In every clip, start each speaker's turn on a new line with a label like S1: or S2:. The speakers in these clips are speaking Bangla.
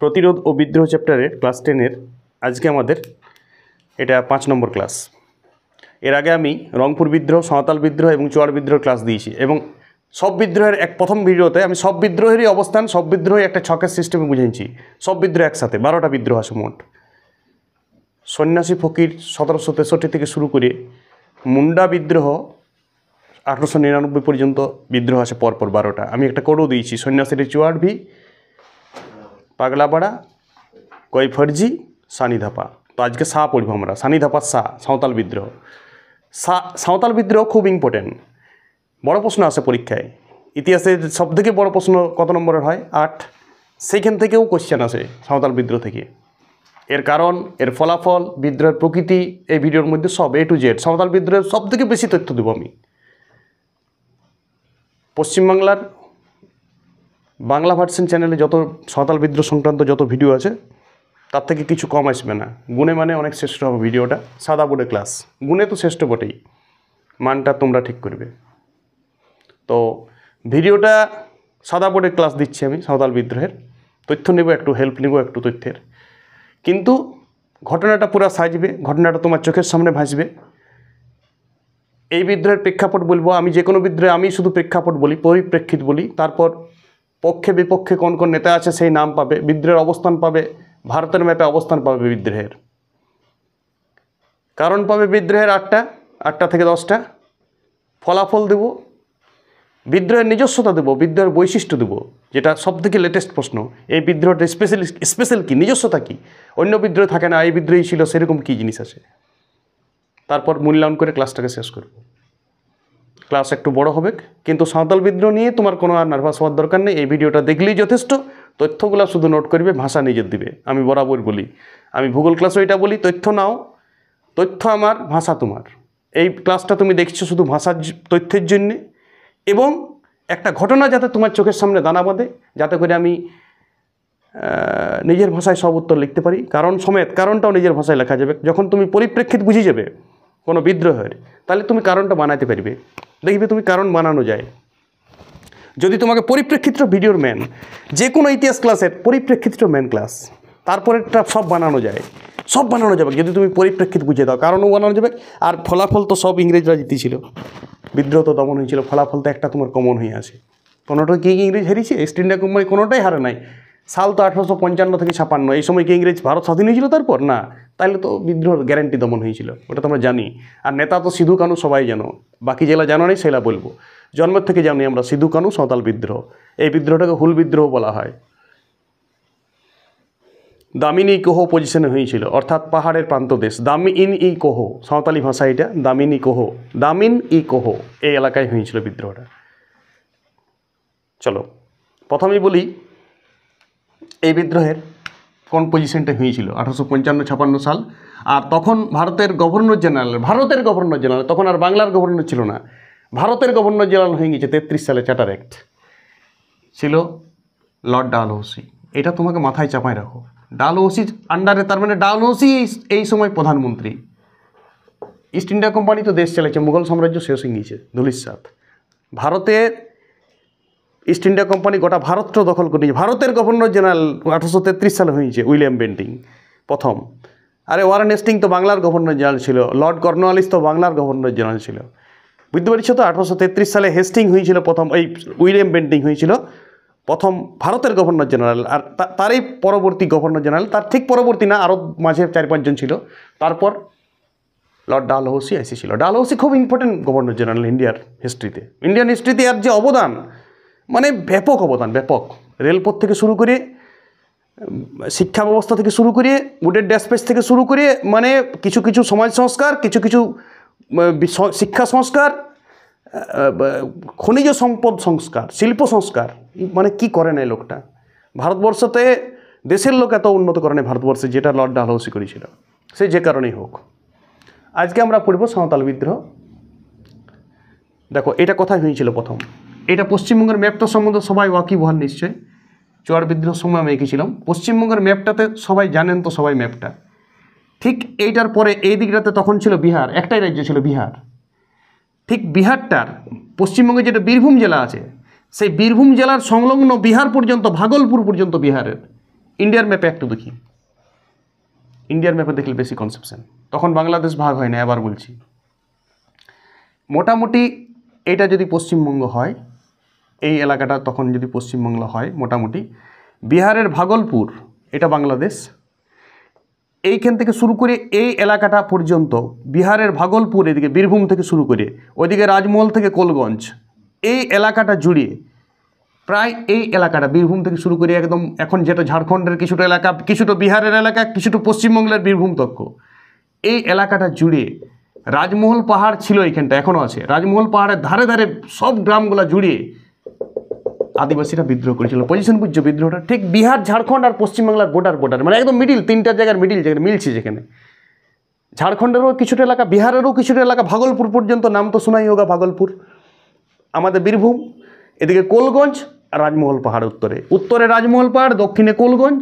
S1: প্রতিরোধ ও বিদ্রোহ চ্যাপ্টারের ক্লাস 10-এর আজকে আমাদের এটা 5 নম্বর ক্লাস। এর আগে আমি রংপুর বিদ্রোহ, সাঁওতাল বিদ্রোহ এবং চুয়াড় বিদ্রোহের ক্লাস দিয়েছি এবং সব বিদ্রোহের প্রথম ভিডিওতে আমি সব বিদ্রোহেরই অবস্থান, সব বিদ্রোহই একটা ছকের সিস্টেমে বুঝিয়েছি। সব বিদ্রোহ একসাথে 12টা বিদ্রোহ আছে মোট। সন্ন্যাসী ফকির 1763 থেকে শুরু করে মুন্ডা বিদ্রোহ 1899 পর্যন্ত বিদ্রোহ আছে পরপর 12টা। আমি একটা কোডও দিয়েছি, সন্ন্যাসীর চুয়াড় ভি, পাগলাপাড়া, কৈফর্জি, সানিধাপা। তো আজকে সা পড়ব আমরা, সানিধাপা সা, সাঁওতাল বিদ্রোহ। সাঁওতাল বিদ্রোহ খুব ইম্পর্টেন্ট, বড় প্রশ্ন আসে পরীক্ষায়। ইতিহাসে সবথেকে বড় প্রশ্ন কত নম্বরের হয়? 8। সেইখান থেকেও কোশ্চেন আসে সাঁওতাল বিদ্রোহ থেকে। এর কারণ, এর ফলাফল, বিদ্রোহের প্রকৃতি এই ভিডিওর মধ্যে সব A to Z। সাঁওতাল বিদ্রোহের সবথেকে বেশি তথ্য দেবো আমি। পশ্চিমবাংলার বাংলা ভার্সন চ্যানেলে যত সাঁওতাল বিদ্রোহ সংক্রান্ত যত ভিডিও আছে তার থেকে কিছু কম আসবে না। গুণে মানে অনেক শ্রেষ্ঠ হবে ভিডিওটা। সাদা বোর্ডে ক্লাস, গুণে তো শ্রেষ্ঠ বটেই, মানটা তোমরা ঠিক করবে। তো ভিডিওটা সাদা বোর্ডে ক্লাস দিচ্ছি আমি সাঁওতাল বিদ্রোহের। তথ্য নেব, একটু হেল্প নেব, একটু তথ্যের। কিন্তু ঘটনাটা পুরো সাজবে, ঘটনাটা তোমার চোখের সামনে ভাসবে। এই বিদ্রোহের প্রেক্ষাপট বলবো আমি, যে কোনো বিদ্রোহে আমি শুধু প্রেক্ষাপট বলি, পরিপ্রেক্ষিত বলি। তারপর পক্ষে বিপক্ষে কোন কোন নেতা আছে সেই নাম পাবে, বিদ্রোহের অবস্থান পাবে, ভারতের ম্যাপে অবস্থান পাবে বিদ্রোহের, কারণ পাবে বিদ্রোহের 8টা থেকে 10টা, ফলাফল দেব, বিদ্রোহের নিজস্বতা দেব, বিদ্রোহের বৈশিষ্ট্য দেব, যেটা সবথেকে লেটেস্ট প্রশ্ন। এই বিদ্রোহটা স্পেশাল কি, নিজস্বতা কি, অন্য বিদ্রোহ থাকে না, এই বিদ্রোহী ছিল, সেরকম কী জিনিস আছে। তারপর মূল্যায়ন করে ক্লাসটাকে শেষ করব। ক্লাস একটু বড় হবে, কিন্তু সাঁওতাল বিদ্রোহ নিয়ে তোমার কোনো আর নার্ভাস হওয়ার দরকার নেই। এই ভিডিওটা দেখলেই যথেষ্ট। তথ্যগুলো শুধু নোট করবে, ভাষা নিজের দিবে। আমি বরাবর বলি, আমি ভূগোল ক্লাসও এটা বলি, তথ্য নাও, তথ্য আমার, ভাষা তোমার। এই ক্লাসটা তুমি দেখছো শুধু ভাষার তথ্যের জন্যে, এবং একটা ঘটনা যাতে তোমার চোখের সামনে দানা বাঁধে, যাতে করে আমি নিজের ভাষায় সব উত্তর লিখতে পারি। কারণ সমেত, কারণটাও নিজের ভাষায় লেখা যাবে। যখন তুমি পরিপ্রেক্ষিত বুঝে যাবে কোনো বিদ্রোহের, তাহলে তুমি কারণটা বানাতে পারবে। দেখবে তুমি কারণ বানানো যায়। যদি তোমাকে পরিপ্রেক্ষিতটা ভিডিওর ম্যান, যে কোনো ইতিহাস ক্লাসের পরিপ্রেক্ষিতটা ম্যান ক্লাস, তারপরেরটা সব বানানো যায়, সব বানানো যাবে যদি তুমি পরিপ্রেক্ষিত বুঝে দাও। কারণও বানানো যাবে, আর ফলাফল তো সব ইংরেজরা জিতেছিল, বিদ্রোহ তো দমন হয়েছিল, ফলাফল তো একটা তোমার কমন হয়ে আছে। কোনোটা কি ইংরেজ হারিয়েছে? ইস্ট ইন্ডিয়া কোম্পানি কোনোটাই হারে নাই। সাল তো 1855 থেকে 56। এই সময় কি ইংরেজ ভারত স্বাধীন হয়েছিল তারপর? না। তাহলে তো বিদ্রোহ গ্যারান্টি দমন হয়েছিল, ওটা তো আমরা জানি। আর নেতা তো সিধু কানু, সবাই জানো। বাকি জেলা জানো নেই সেটা বলবো, জন্মের থেকে জানি আমরা সিধু কানু, সাঁওতাল বিদ্রোহ। এই বিদ্রোহটাকে হুল বিদ্রোহ বলা হয়। দামিনী কোহ পজিশনে হয়েছিল, অর্থাৎ পাহাড়ের প্রান্তদেশ। দামিন ই কোহ, সাঁওতালি ভাষা এটা, দামিনী কোহ, দামিন ই কোহ, এই এলাকায় হয়েছিল বিদ্রোহটা। চলো প্রথমেই বলি এই বিদ্রোহের কোন পজিশনটা হয়েছিল 1855-56 সাল। আর তখন ভারতের গভর্নর জেনারেল, তখন আর বাংলার গভর্নর ছিল না, ভারতের গভর্নর জেনারেল হয়ে গেছে 33 সালে চার্টার অ্যাক্ট ছিল লর্ড ডালহৌসি। এটা তোমাকে মাথায় চাপায় রাখো। ডালহৌসির আন্ডারে, তার মানে ডালহৌসি এই সময় প্রধানমন্ত্রী। ইস্ট ইন্ডিয়া কোম্পানি তো দেশ চালাইছে, মুঘল সাম্রাজ্য শেষ হয়ে গিয়েছে ধুলিস্বাদ। ভারতের ইস্ট ইন্ডিয়া কোম্পানি গোটা ভারতটা দখল করে নিয়েছে। ভারতের গভর্নর জেনারেল 1833 সালে হয়েছে উইলিয়াম বেন্টিং প্রথম। আরে ওয়ারেন হেস্টিং তো বাংলার গভর্নর জেনারেল ছিল, লর্ড কর্নওয়ালিস তো বাংলার গভর্নর জেনারেল ছিল। বুঝতে পারছো তো? 1833 সালে হেস্টিং হয়েছিল প্রথম, এই উইলিয়াম বেন্টিং হয়েছিল প্রথম ভারতের গভর্নর জেনারেল। আর তারই পরবর্তী গভর্নর জেনারেল, তার ঠিক পরবর্তী না, আরও মাঝে 4-5 জন ছিল। তারপর লর্ড ডালহৌসি এসেছিল। ডালহৌসি খুব ইম্পর্টেন্ট গভর্নর জেনারেল ইন্ডিয়ার হিস্ট্রিতে। ইন্ডিয়ান হিস্ট্রিতে আর যে অবদান, মানে ব্যাপক অবদান, ব্যাপক। রেলপথ থেকে শুরু করে, শিক্ষা ব্যবস্থা থেকে শুরু করে, উডের ড্যাসপেজ থেকে শুরু করে, মানে কিছু কিছু সমাজ সংস্কার, কিছু কিছু শিক্ষা সংস্কার, খনিজ সম্পদ সংস্কার, শিল্প সংস্কার, মানে কি করে না এই লোকটা। ভারতবর্ষতে দেশের লোক এত উন্নত করে না ভারতবর্ষে, যেটা লর্ড ডালহৌসি করেছিল, সে যে কারণেই হোক। আজকে আমরা পড়ব সাঁওতাল বিদ্রোহ। দেখো এটা কোথায় হয়েছিল প্রথম। এটা পশ্চিমবঙ্গের ম্যাপটা সম্বন্ধে সবাই ওয়াকিবহাল নিশ্চয়। চুয়াড় বিদ্রোহের সময় আমি এঁকেছিলাম। পশ্চিমবঙ্গের ম্যাপটাতে সবাই জানেন তো, সবাই ম্যাপটা। ঠিক এইটার পরে এই দিকটাতে তখন ছিল বিহার, একটাই রাজ্য ছিল বিহার। ঠিক বিহারটার পশ্চিমবঙ্গে যেটা বীরভূম জেলা আছে, সেই বীরভূম জেলার সংলগ্ন বিহার পর্যন্ত, ভাগলপুর পর্যন্ত বিহারের, ইন্ডিয়ার ম্যাপে একটু দেখি, ইন্ডিয়ার ম্যাপে দেখলে বেশি কনসেপশন। তখন বাংলাদেশ ভাগ হয় না, আবার বলছি। মোটামুটি এটা যদি পশ্চিমবঙ্গ হয়, এই এলাকাটা তখন যদি পশ্চিমবাংলা হয়, মোটামুটি বিহারের ভাগলপুর এটা বাংলাদেশ। এইখান থেকে শুরু করে এই এলাকাটা পর্যন্ত, বিহারের ভাগলপুর, এদিকে বীরভূম থেকে শুরু করে ওইদিকে রাজমহল থেকে কোলগঞ্জ, এই এলাকাটা জুড়ে প্রায় এই এলাকাটা বীরভূম থেকে শুরু করে একদম এখন যেটা ঝাড়খণ্ডের কিছুটা এলাকা, কিছুটা বিহারের এলাকা, কিছুটা পশ্চিমবঙ্গের বীরভূম তক্ষ, এই এলাকাটা জুড়ে রাজমহল পাহাড় ছিল, এইখানটা এখনও আছে। রাজমহল পাহাড়ের ধারে ধারে সব গ্রামগুলো জুড়িয়ে আদিবাসীরা বিদ্রোহ করেছিল। পজিশন বুঝছো বিদ্রোহটা? ঠিক বিহার, ঝাড়খণ্ড আর পশ্চিমবাংলার বর্ডার, মানে একদম মিডিল, তিনটা জায়গার মিডিল যেখানে মিলছে, যেখানে ঝাড়খণ্ডেরও কিছুটা এলাকা, বিহারেরও কিছুটা এলাকা, ভাগলপুর পর্যন্ত, নাম তো শোনাই হোগা ভাগলপুর, আমাদের বীরভূম, এদিকে কোলগঞ্জ আর রাজমহল পাহাড়, উত্তরে রাজমহল পাহাড়, দক্ষিণে কোলগঞ্জ,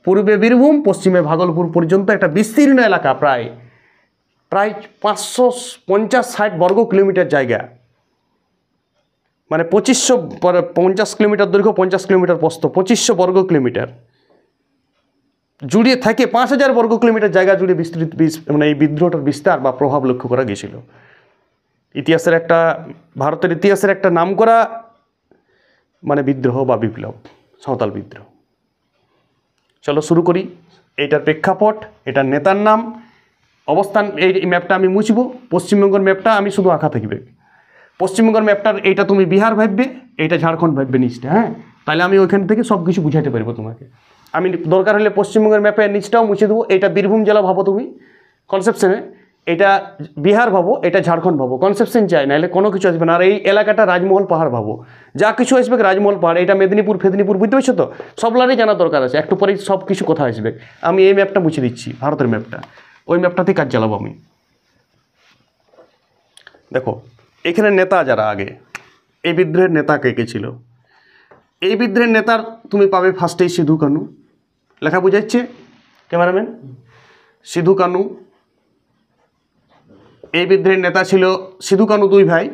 S1: পূর্বে বীরভূম, পশ্চিমে ভাগলপুর পর্যন্ত একটা বিস্তীর্ণ এলাকা, প্রায় 550-60 বর্গ কিলোমিটার জায়গা, মানে 2550 কিলোমিটার দৈর্ঘ্য, 50 কিলোমিটার প্রস্থ, 2500 বর্গ কিলোমিটার জুড়ে থাকে 5000 বর্গ কিলোমিটার জায়গা জুড়ে বিস্তৃত, মানে এই বিদ্রোহটার বিস্তার বা প্রভাব লক্ষ্য করা গিয়েছিল। ইতিহাসের একটা, ভারতের ইতিহাসের একটা নামকরা মানে বিদ্রোহ বা বিপ্লব, সাঁওতাল বিদ্রোহ। চলো শুরু করি। এইটার প্রেক্ষাপট, এটার নেতার নাম, অবস্থান, এই ম্যাপটা আমি মুছব। পশ্চিমবঙ্গের ম্যাপটা আমি শুধু আঁকা থাকবে। পশ্চিমবঙ্গের ম্যাপটার এইটা তুমি বিহার ভাববে, এইটা ঝাড়খণ্ড ভাববে নিচটা, হ্যাঁ? তাহলে আমি ওইখান থেকে সব কিছু বুঝাতে পারবো তোমাকে। আমি দরকার হলে পশ্চিমবঙ্গের ম্যাপের নিচটাও মুছে দেবো। এইটা বীরভূম জেলা ভাবো তুমি কনসেপশনে, এটা বিহার ভাবো, এটা ঝাড়খণ্ড ভাবো, কনসেপশন চাই, নাহলে কোনো কিছু আসবে না। আর এই এলাকাটা রাজমহল পাহাড় ভাবো, যা কিছু আসবে রাজমহল পাহাড়, এটা মেদিনীপুর ফেদিনীপুর, বুঝতে পারছো তো? সবলারই জানা দরকার আছে, একটু পরেই সব কিছু কথা আসবে। আমি এই ম্যাপটা মুছে দিচ্ছি, ভারতের ম্যাপটা, ওই ম্যাপটাতেই কাজ চালাবো আমি। দেখো এখানে নেতা যারা আগে, এই বিদ্রোহের নেতা কে কে ছিল? এই বিদ্রোহের নেতার তুমি পাবে ফার্স্টেই সিধু কানু, লেখা বুঝাচ্ছে ক্যামেরাম্যান? সিধু কানু এই বিদ্রোহের নেতা ছিল। সিধু কানু দুই ভাই,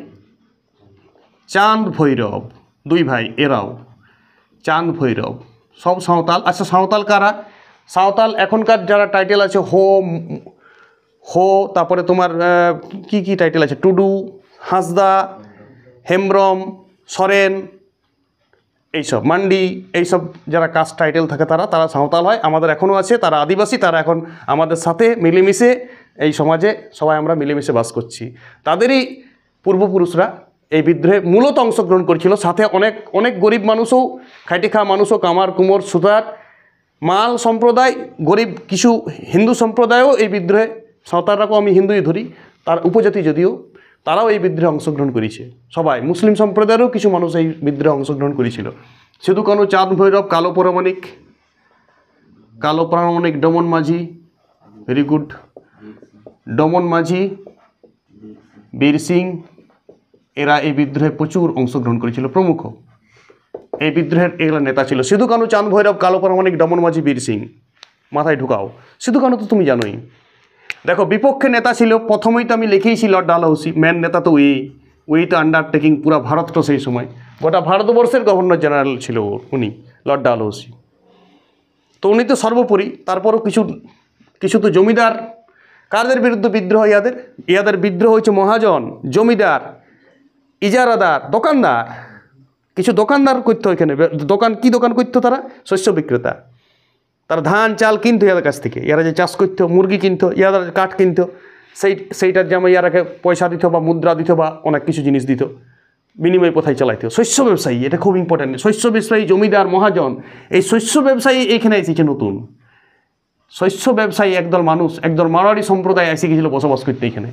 S1: চাঁদ ভৈরব, দুই ভাই এরাও, চাঁদ ভৈরব, সব সাঁওতাল। আচ্ছা সাঁওতাল কারা? সাঁওতাল এখনকার যারা টাইটেল আছে, হো, তারপরে তোমার কি কি টাইটেল আছে, টুডু, হাঁসদা, হেমব্রম, সরেন, এইসব মান্ডি, এইসব যারা কাস্ট টাইটেল থাকে তারা সাঁওতাল হয়। আমাদের এখনও আছে, তারা আদিবাসী, তারা এখন আমাদের সাথে মিলেমিশে এই সমাজে সবাই আমরা মিলেমিশে বাস করছি। তাদেরই পূর্বপুরুষরা এই বিদ্রোহে মূলত অংশগ্রহণ করেছিল। সাথে অনেক অনেক গরিব মানুষও, খাইটি খাওয়া মানুষও, কামার, কুমোর, সুতার, মাল সম্প্রদায়, গরিব কিছু হিন্দু সম্প্রদায়ও এই বিদ্রোহে, সাঁওতালরাকেও আমি হিন্দুই ধরি, তার উপজাতি যদিও, তারাও এই বিদ্রোহে অংশগ্রহণ করেছে। সবাই মুসলিম সম্প্রদায়েরও কিছু মানুষ এই বিদ্রোহে অংশগ্রহণ করেছিল। সিধু কানু, চাঁদ ভৈরব, কালো প্রামাণিক, ডমন মাঝি, ভেরি গুড, ডমন মাঝি, বীর সিং, এরা এই বিদ্রোহে প্রচুর অংশগ্রহণ করেছিল। প্রমুখ এই বিদ্রোহের এগুলো নেতা ছিল সিধু কানু, চাঁদ ভৈরব, কালো প্রামাণিক, ডমন মাঝি, বীর সিং। মাথায় ঢুকাও, সিধু কানু তো তুমি জানোই। দেখো বিপক্ষে নেতা ছিল, প্রথমেই তো আমি লিখেইছি লর্ড ডালহৌসি, মেন নেতা তো উই তো আন্ডারটেকিং পুরা ভারতটা সেই সময়, গোটা ভারতবর্ষের গভর্নর জেনারেল ছিল উনি, লর্ড ডালহৌসি। তো উনি তো সর্বোপরি, তারপরও কিছু তো জমিদার, কাদের বিরুদ্ধে বিদ্রোহ? ইয়াদের বিদ্রোহ হচ্ছে মহাজন, জমিদার, ইজারাদার, দোকানদার। কিছু দোকানদার করতো এখানে, কি দোকান করতো? তারা শস্য বিক্রেতা, তারা ধান চাল কিনতো ইয়াদের কাছ থেকে। ইয়ারা যে চাষ করতো, মুরগি কিনতো, ইয়ারা কাঠ কিনতো, সেইটার যেমন ইয়ারাকে পয়সা দিত বা মুদ্রা দিত বা অনেক কিছু জিনিস দিত, বিনিময় প্রথায় চালাইতো। শস্য ব্যবসায়ী, এটা খুব ইম্পর্টেন্ট। শস্য ব্যবসায়ী, জমিদার, মহাজন, এই শস্য ব্যবসায়ী এইখানে এসেছে নতুন। শস্য ব্যবসায়ী একদল মানুষ, একদল মারোয়াড়ি সম্প্রদায় এসে গেছিল বসবাস করতে এখানে।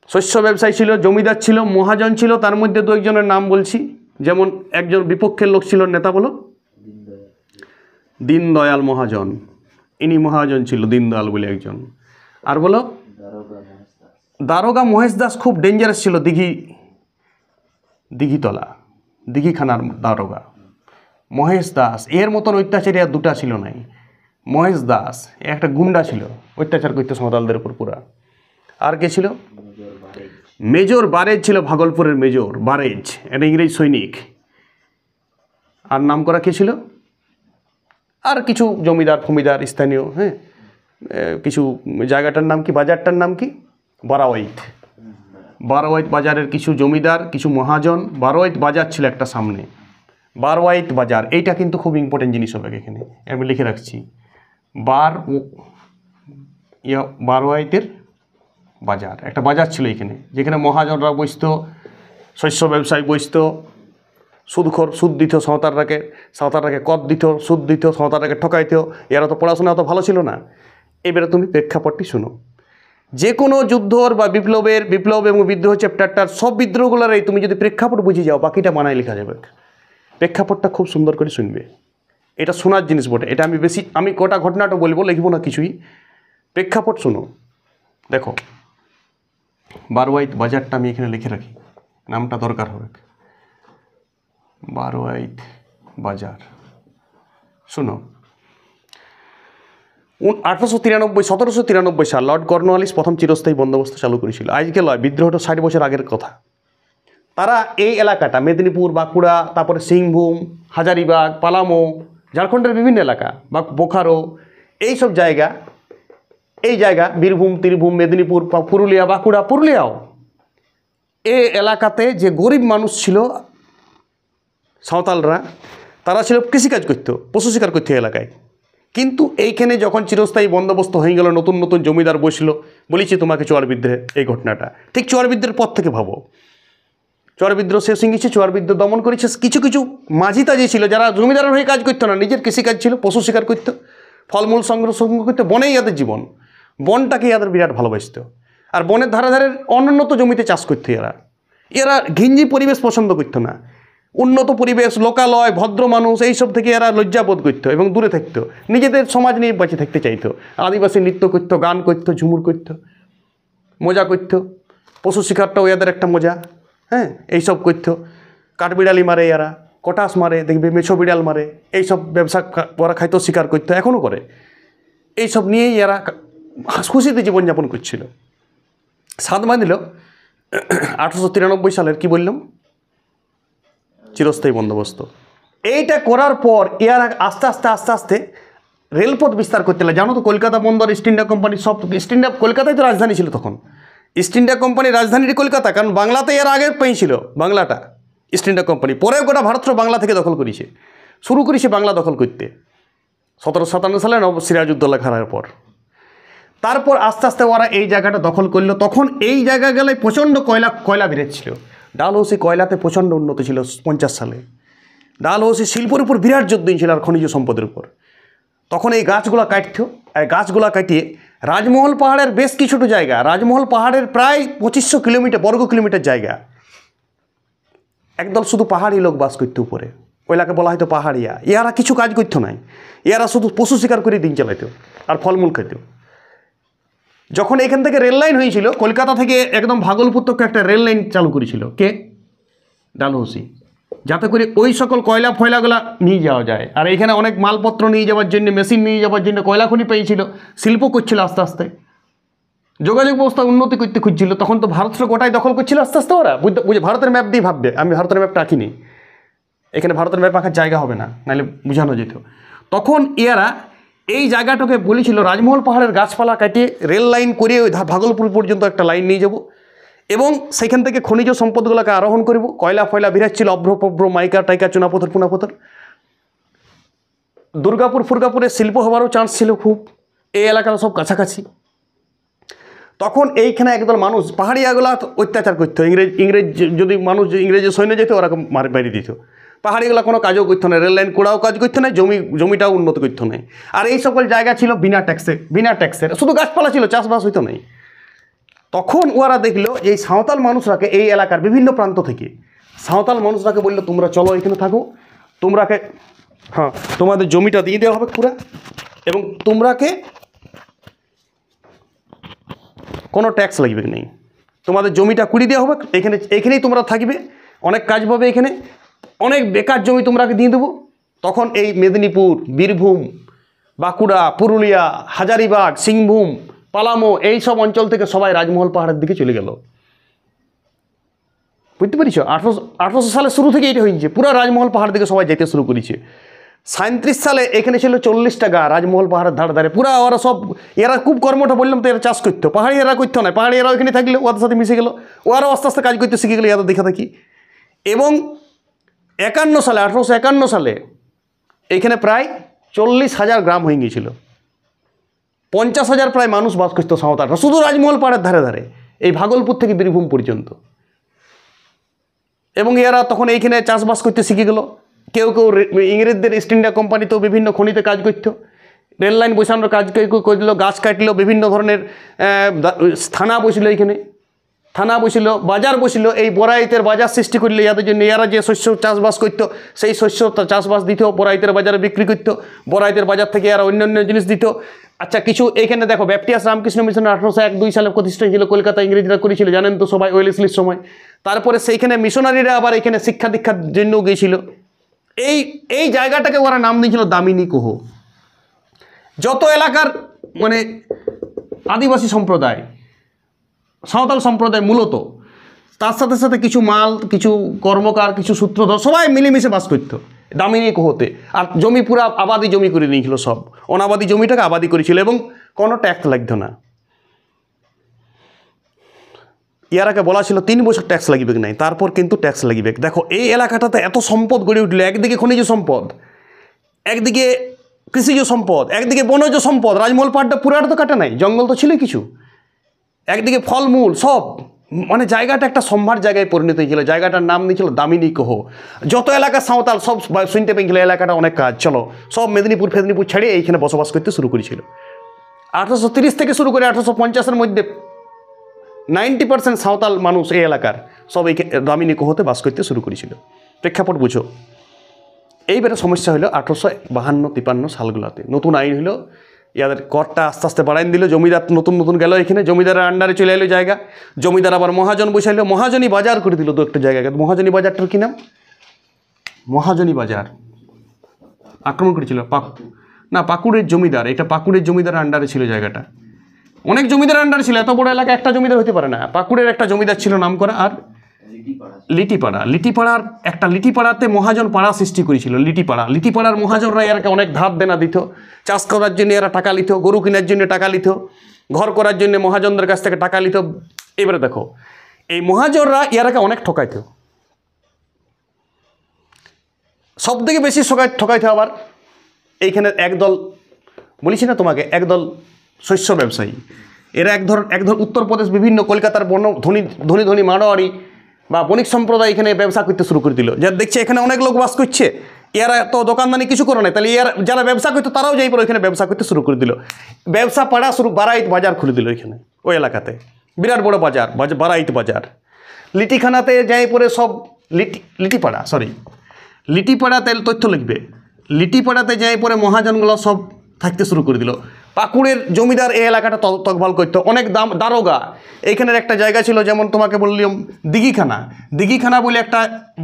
S1: শস্য ব্যবসায়ী ছিল, জমিদার ছিল, মহাজন ছিল। তার মধ্যে দু একজনের নাম বলছি, যেমন একজন বিপক্ষের লোক ছিল, নেতা বলো, দীনদয়াল মহাজন। ইনি মহাজন ছিল, দীনদয়াল বলে একজন। আর বলো, দারোগা মহেশ দাস খুব ডেঞ্জারাস ছিল, দিঘিতলা, দিঘিখানার দারোগা মহেশ দাস। এর মতন অত্যাচারী আর দুটা ছিল নাই। মহেশ দাস একটা গুন্ডা ছিল, অত্যাচার করতে সাঁওতালদের উপর পুরা। আর কে ছিল? মেজর বারেজ ছিল, ভাগলপুরের মেজর বারেজ, এটা ইংরেজ সৈনিক। আর নাম করা কে ছিল, আর কিছু জমিদার ফমিদার স্থানীয়, হ্যাঁ, কিছু জায়গাটার নাম কি, বাজারটার নাম কি, বারাওয়াইত। বারাওয়াইত বাজারের কিছু জমিদার, কিছু মহাজন, বারাওয়াইত বাজার ছিল একটা সামনে, বারওয়াইত বাজার। এইটা কিন্তু খুব ইম্পর্টেন্ট জিনিস হবে, এখানে আমি লিখে রাখছি, বারওয়াইতের বাজার, একটা বাজার ছিল এখানে, যেখানে মহাজনরা বসত, শস্য ব্যবসায়ী বসত, সুদ দিত সাঁওতালরাকে কর দিত, সুদ দিত, সাঁওতালরাকে ঠকাইত। এরা তো পড়াশোনা অত ভালো ছিল না। এবারে তুমি প্রেক্ষাপটটি শোনো। যে কোনো যুদ্ধর বা বিপ্লব এবং বিদ্রোহ চ্যাপ্টারটার সব বিদ্রোহগুলোরই তুমি যদি প্রেক্ষাপট বুঝে যাও, বাকিটা বানায় লেখা যাবে। প্রেক্ষাপটটা খুব সুন্দর করে শুনবে, এটা শোনার জিনিস বটে। এটা আমি কটা ঘটনাটা বলবো, লিখবো না কিছুই, প্রেক্ষাপট শোনো। দেখো, বারওয়াইত বাজারটা আমি এখানে লিখে রাখি, নামটা দরকার হবে, বারওয়াইত বাজার। শুনো, 1793 সাল লর্ড কর্নওয়ালিস প্রথম চিরস্থায়ী বন্দোবস্ত চালু করেছিল। আজকে লয়, বিদ্রোহটা 60 বছর আগের কথা। তারা এই এলাকাটা মেদিনীপুর, বাঁকুড়া, তারপরে সিংভূম, হাজারিবাগ, পালামো, ঝাড়খণ্ডের বিভিন্ন এলাকা বা বোকারো, এইসব জায়গা, বীরভূম, তীরভূম, মেদিনীপুর, পুরুলিয়া, বাঁকুড়া, পুরুলিয়াও, এই এলাকাতে যে গরিব মানুষ ছিল সাঁওতালরা, তারা ছিল কৃষিকাজ করতো, পশু শিকার করতো এলাকায়। কিন্তু এইখানে যখন চিরস্থায়ী বন্দোবস্ত হয়ে গেল, নতুন নতুন জমিদার বসলো, বলেছি তোমাকে চোয়ার বিদ্রোহের এই ঘটনাটা, ঠিক চোয়ার বিদ্রোহের পর থেকে ভাবো। চোয়ার বিদ্রোহ শেষ হয়ে গেছে, চোয়ার বিদ্রোহ দমন করেছে কিছু কিছু মাঝি তাজি ছিল, যারা জমিদারের হয়ে কাজ করতো না, নিজের কৃষিকাজ ছিল, পশু শিকার করতো, ফলমূল সংগ্রহ করতো, বনেই এদের জীবন, বনটাকে এদের বিরাট ভালোবাসত। আর বনের ধারে ধারে অনুন্নত জমিতে চাষ করতো এরা ঘিঞ্জি পরিবেশ পছন্দ করতো না। উন্নত পরিবেশ, লোকালয়, ভদ্র মানুষ, এইসব থেকে এরা লজ্জাবোধ করতো এবং দূরে থাকতো, নিজেদের সমাজ নিয়ে বেঁচে থাকতে চাইতো। আদিবাসী নৃত্য করতো, গান করতো, ঝুমুর করতো, মজা করতো, পশু শিকারটাও এদের একটা মজা, হ্যাঁ, এইসব করতো। কাঠবিড়ালি মারে এরা, কটাস মারে, দেখবে মেছো বিড়াল মারে, এইসব ব্যবসা ওরা খাইতো, শিকার করতো, এখনও করে। এইসব নিয়েই এরা খুশিতে জীবনযাপন করছিল। সাত বাঁধিল 1893 সালের, কি বললাম, চিরস্থায়ী বন্দোবস্ত। এইটা করার পর এরা আস্তে আস্তে রেলপথ বিস্তার করতে লাগে। জানো তো, কলকাতা বন্দর, ইস্ট ইন্ডিয়া কোম্পানি, সব ইস্ট ইন্ডিয়া, কলকাতায় তো রাজধানী ছিল তখন। ইস্ট ইন্ডিয়া কোম্পানির রাজধানীটি কলকাতা, কারণ বাংলাতে এর আগে পেয়েছিল বাংলাটা ইস্ট ইন্ডিয়া কোম্পানি। পরে গোটা ভারতটা বাংলা থেকে দখল করেছে, শুরু করেছে বাংলা দখল করতে 1757 সালে নবাব সিরাজউদ্দৌলা খানের পর। তারপর আস্তে আস্তে ওরা এই জায়গাটা দখল করলো। তখন এই জায়গা গেলে প্রচণ্ড কয়লা বেরোচ্ছিল। ডালহৌসি কয়লাতে প্রচণ্ড উন্নত ছিল 50 সালে। ডালহৌসি শিল্পের উপর বিরাট যুদ্ধ ছিল, আর খনিজ সম্পদের উপর। তখন এই গাছগুলো কাটতো, এই গাছগুলো কাটিয়ে রাজমহল পাহাড়ের বেশ কিছুটা জায়গা, রাজমহল পাহাড়ের প্রায় 2500 বর্গ কিলোমিটার জায়গা, একদল শুধু পাহাড়ি লোক বাস করতো উপরে, ওইলাকে বলা হয়তো পাহাড়িয়া। এরা কিছু কাজ করতো নাই, এরা শুধু পশু শিকার করে দিন চালাইতো আর ফলমূল খেত। যখন এখান থেকে রেল লাইন হয়েছিল, কলকাতা থেকে একদম ভাগলপুর তক একটা রেল লাইন চালু করেছিল কে, ডালহৌসি, যাতে করে ওই সকল কয়লা ফয়লাগুলা নিয়ে যাওয়া যায়। আর এখানে অনেক মালপত্র নিয়ে যাওয়ার জন্য, মেশিন নিয়ে যাওয়ার জন্য কয়লা খনি পেয়েছিল, শিল্প করছিল আস্তে আস্তে, যোগাযোগ ব্যবস্থা উন্নতি করতে খুঁজছিল। তখন তো ভারতটা গোটাই দখল করছিল আস্তে আস্তে ওরা। বুঝে ভারতের ম্যাপ দিয়ে ভাববে, আমি ভারতের ম্যাপটা আঁকিনি, এখানে ভারতের ম্যাপ আঁকার জায়গা হবে না, নাহলে বোঝানো যেত। তখন এরা এই জায়গাটাকে বলেছিল রাজমহল পাহাড়ের গাছপালা কাটিয়ে রেল লাইন করে ওই ভাগলপুর পর্যন্ত একটা লাইন নিয়ে যাব, এবং সেখান থেকে খনিজ সম্পদগুলোকে আরোহণ করব। কয়লা ফয়লা বিরাচ্ছিল, অভ্র মাইকা টাইকা, চুনাপথর, পুনাপথর। দুর্গাপুর ফুরগাপুরের শিল্প হওয়ারও চান্স ছিল খুব, এই এলাকাটা সব কাছাকাছি। তখন এইখানে একদল মানুষ, পাহাড়িয়াগুলা অত্যাচার করতো। ইংরেজি সৈন্য যেত, ওরা মারি দিত। পাহাড়িগুলা কোনো কাজও করতো না, রেল লাইন কোড়াও কাজ করতো না, জমিটাও উন্নত করতো না। আর এই সকল জায়গা ছিল বিনা ট্যাক্সের, শুধু গাছপালা ছিল, চাষবাস হইতো নাই। তখন ওরা দেখলো এই সাঁওতাল মানুষরাকে, এই এলাকার বিভিন্ন প্রান্ত থেকে সাঁওতাল মানুষরাকে বললো, তোমরা চলো এখানে থাকো, তোমাদের জমিটা দিয়ে দেওয়া হবে পুরা, এবং তোমরাকে কোনো ট্যাক্স লাগবে নেই, তোমাদের জমিটা কুড়ি দেওয়া হবে, এখানেই তোমরা থাকবে, অনেক কাজ পাবে, এখানে অনেক বেকার জমি তোমরাকে দিয়ে দেবো। তখন এই মেদিনীপুর, বীরভূম, বাঁকুড়া, পুরুলিয়া, হাজারিবাগ, সিংভূম, পালামো, এই সব অঞ্চল থেকে সবাই রাজমহল পাহাড়ের দিকে চলে গেল। বুঝতে পারিস? 1800 সালের শুরু থেকে এটা হয়েছে, পুরো রাজমহল পাহাড় দিকে সবাই যেতে শুরু করেছে। 37 সালে এখানে ছিল 40টা গা রাজমহল পাহাড়ের ধারে ধারে, পুরা ওরা সব, এরা খুব কর্মটা বললাম তো, এরা চাষ করতো, পাহাড়ি এরা করতো না, পাহাড়ি এরা ওইখানে থাকলে ওদের সাথে মিশে গেল, ওরাও আস্তে আস্তে কাজ করতে শিখে গেলো, এদের দেখা থাকি। এবং 51 সালে 1851 সালে এইখানে প্রায় 40,000 গ্রাম হয়ে গিয়েছিল, 50,000 প্রায় মানুষ বাস করতো সাঁওতালরা, শুধু রাজমহল পাহাড়ের ধারে ধারে, এই ভাগলপুর থেকে বীরভূম পর্যন্ত। এবং এরা তখন এইখানে চাষবাস করতে শিখে গেল। কেউ কেউ ইংরেজদের ইস্ট ইন্ডিয়া কোম্পানিতেও বিভিন্ন খনিতে কাজ করতো, রেল লাইন বসানোর কাজ কেউ কেউ করলো, গাছ কাটলো, বিভিন্ন ধরনের থানা বসিল, এইখানে থানা বসিল, বাজার বসিল, এই বড়াইতের বাজার সৃষ্টি করলো ইয়াদের জন্য। এরা যে শস্য চাষবাস করতো সেই শস্য চাষবাস দিত, বড়াইতের বাজারে বিক্রি করতো, বড়াইতের বাজার থেকে এরা অন্যান্য জিনিস দিত। আচ্ছা, কিছু এইখানে দেখো, ব্যাপটিয়াস রামকৃষ্ণ মিশন 1801-2 সালে প্রতিষ্ঠা ছিল, কলকাতা ইংরেজরা করেছিল, জানেন তো সবাই, ওয়েলেসলির সময়। তারপরে সেইখানে মিশনারিরা আবার এখানে শিক্ষা দীক্ষার জন্য গিয়েছিল। এই জায়গাটাকে ওরা নাম দিয়েছিল দামিনী কোহ। যত এলাকার মানে আদিবাসী সম্প্রদায়, সাঁওতাল সম্প্রদায় মূলত, তার সাথে সাথে কিছু মাল, কিছু কর্মকার, কিছু সূত্রধর, সবাই মিলেমিশে বাস করতো দামিনী কোহতে। আর জমি পুরা আবাদি জমি করে নিয়েছিল, সব অনাবাদি জমিটাকে আবাদি করেছিল, এবং কোনো ট্যাক্স লাগতো না। ইয়ারাকে বলা ছিল 3 বছর ট্যাক্স লাগিবে নাই, তারপর কিন্তু ট্যাক্স লাগিবে। দেখো এই এলাকাটাতে এত সম্পদ গড়ে উঠলো, একদিকে খনিজ সম্পদ, একদিকে কৃষিজ সম্পদ, একদিকে বনজ সম্পদ। রাজমহল পাহাড়টা পুরাটা তো কাটে নাই, জঙ্গল তো ছিল কিছু, একদিকে ফলমূল সব, মানে জায়গাটা একটা সম্ভার জায়গায় পরিণত হয়েছিল। জায়গাটার নাম দিয়েছিল দামিনী কোহ। যত এলাকা সাঁওতাল সব শুনতে পেয়েছিল এলাকাটা অনেক কাজ, চলো সব মেদিনীপুর ছাড়িয়ে এইখানে বসবাস করতে শুরু করেছিল। 1830 থেকে শুরু করে 1850-এর মধ্যে 90% সাঁওতাল মানুষ এই এলাকার সব এই দামিনী কোহতে বাস করতে শুরু করেছিল। প্রেক্ষাপট বুঝো। এইবারে সমস্যা হলো 1852-53 সালগুলোতে নতুন আইন হলো, ইয়াদের করটা আস্তে আস্তে বাড়াই দিল, জমিদার নতুন নতুন গেল, এখানে জমিদারের আন্ডারে চলে এলো জায়গা, জমিদার আবার মহাজন বসাইলো, মহাজনী বাজার করে দিল দু একটা জায়গায়। মহাজনী বাজারটার কি নাম? মহাজনী বাজার আক্রমণ করেছিল পাকুড়ের জমিদার, এটা পাকুড়ের জমিদারের আন্ডারে ছিল জায়গাটা। অনেক জমিদার আন্ডারে ছিল, এত বড় এলাকা একটা জমিদার হতে পারে না। পাকুড়ের একটা জমিদার ছিল নাম করা, আর লিটিপাড়াতে মহাজন পাড়া সৃষ্টি করেছিল। লিটিপাড়ার মহাজনরা এরাকে অনেক ধার দেনা দিত, চাষ করার জন্য এরা টাকা লিত, গরু কেনার জন্য টাকা লিত, ঘর করার জন্য মহাজনদের কাছ থেকে টাকা লিত। এবারে দেখো এই মহাজনরা এরাকে অনেক ঠকাইত, সব থেকে বেশি ঠকাইতে আবার এইখানে একদল, বলেছি না তোমাকে, একদল শস্য ব্যবসায়ী। এরা এক ধর উত্তরপ্রদেশ বিভিন্ন কলকাতার ধনী ধনী মারোয়ারি বা বণিক সম্প্রদায় এখানে ব্যবসা করতে শুরু করে দিল। যারা দেখছে এখানে অনেক লোক বাস করছে, এরা তো দোকানদানি কিছু করে না, তাহলে এরা যারা ব্যবসা করতো তারাও যাই পরে ওইখানে ব্যবসা করতে শুরু করে দিল। ব্যবসা পাড়া বারাইত বাজার খুলে দিল এখানে, ওই এলাকাতে বিরাট বড় বাজার, বারাইত বাজার। লিটিখানাতে যাই পরে সব লিটিপাড়াতে তথ্য লিখবে, লিটিপাড়াতে যাই পরে মহাজনগুলো সব থাকতে শুরু করে দিল। পাকুড়ের জমিদার এই এলাকাটা তকবাল করতো, অনেক দারোগা। এইখানের একটা জায়গা ছিল, যেমন তোমাকে বললাম দিঘিখানা বলে একটা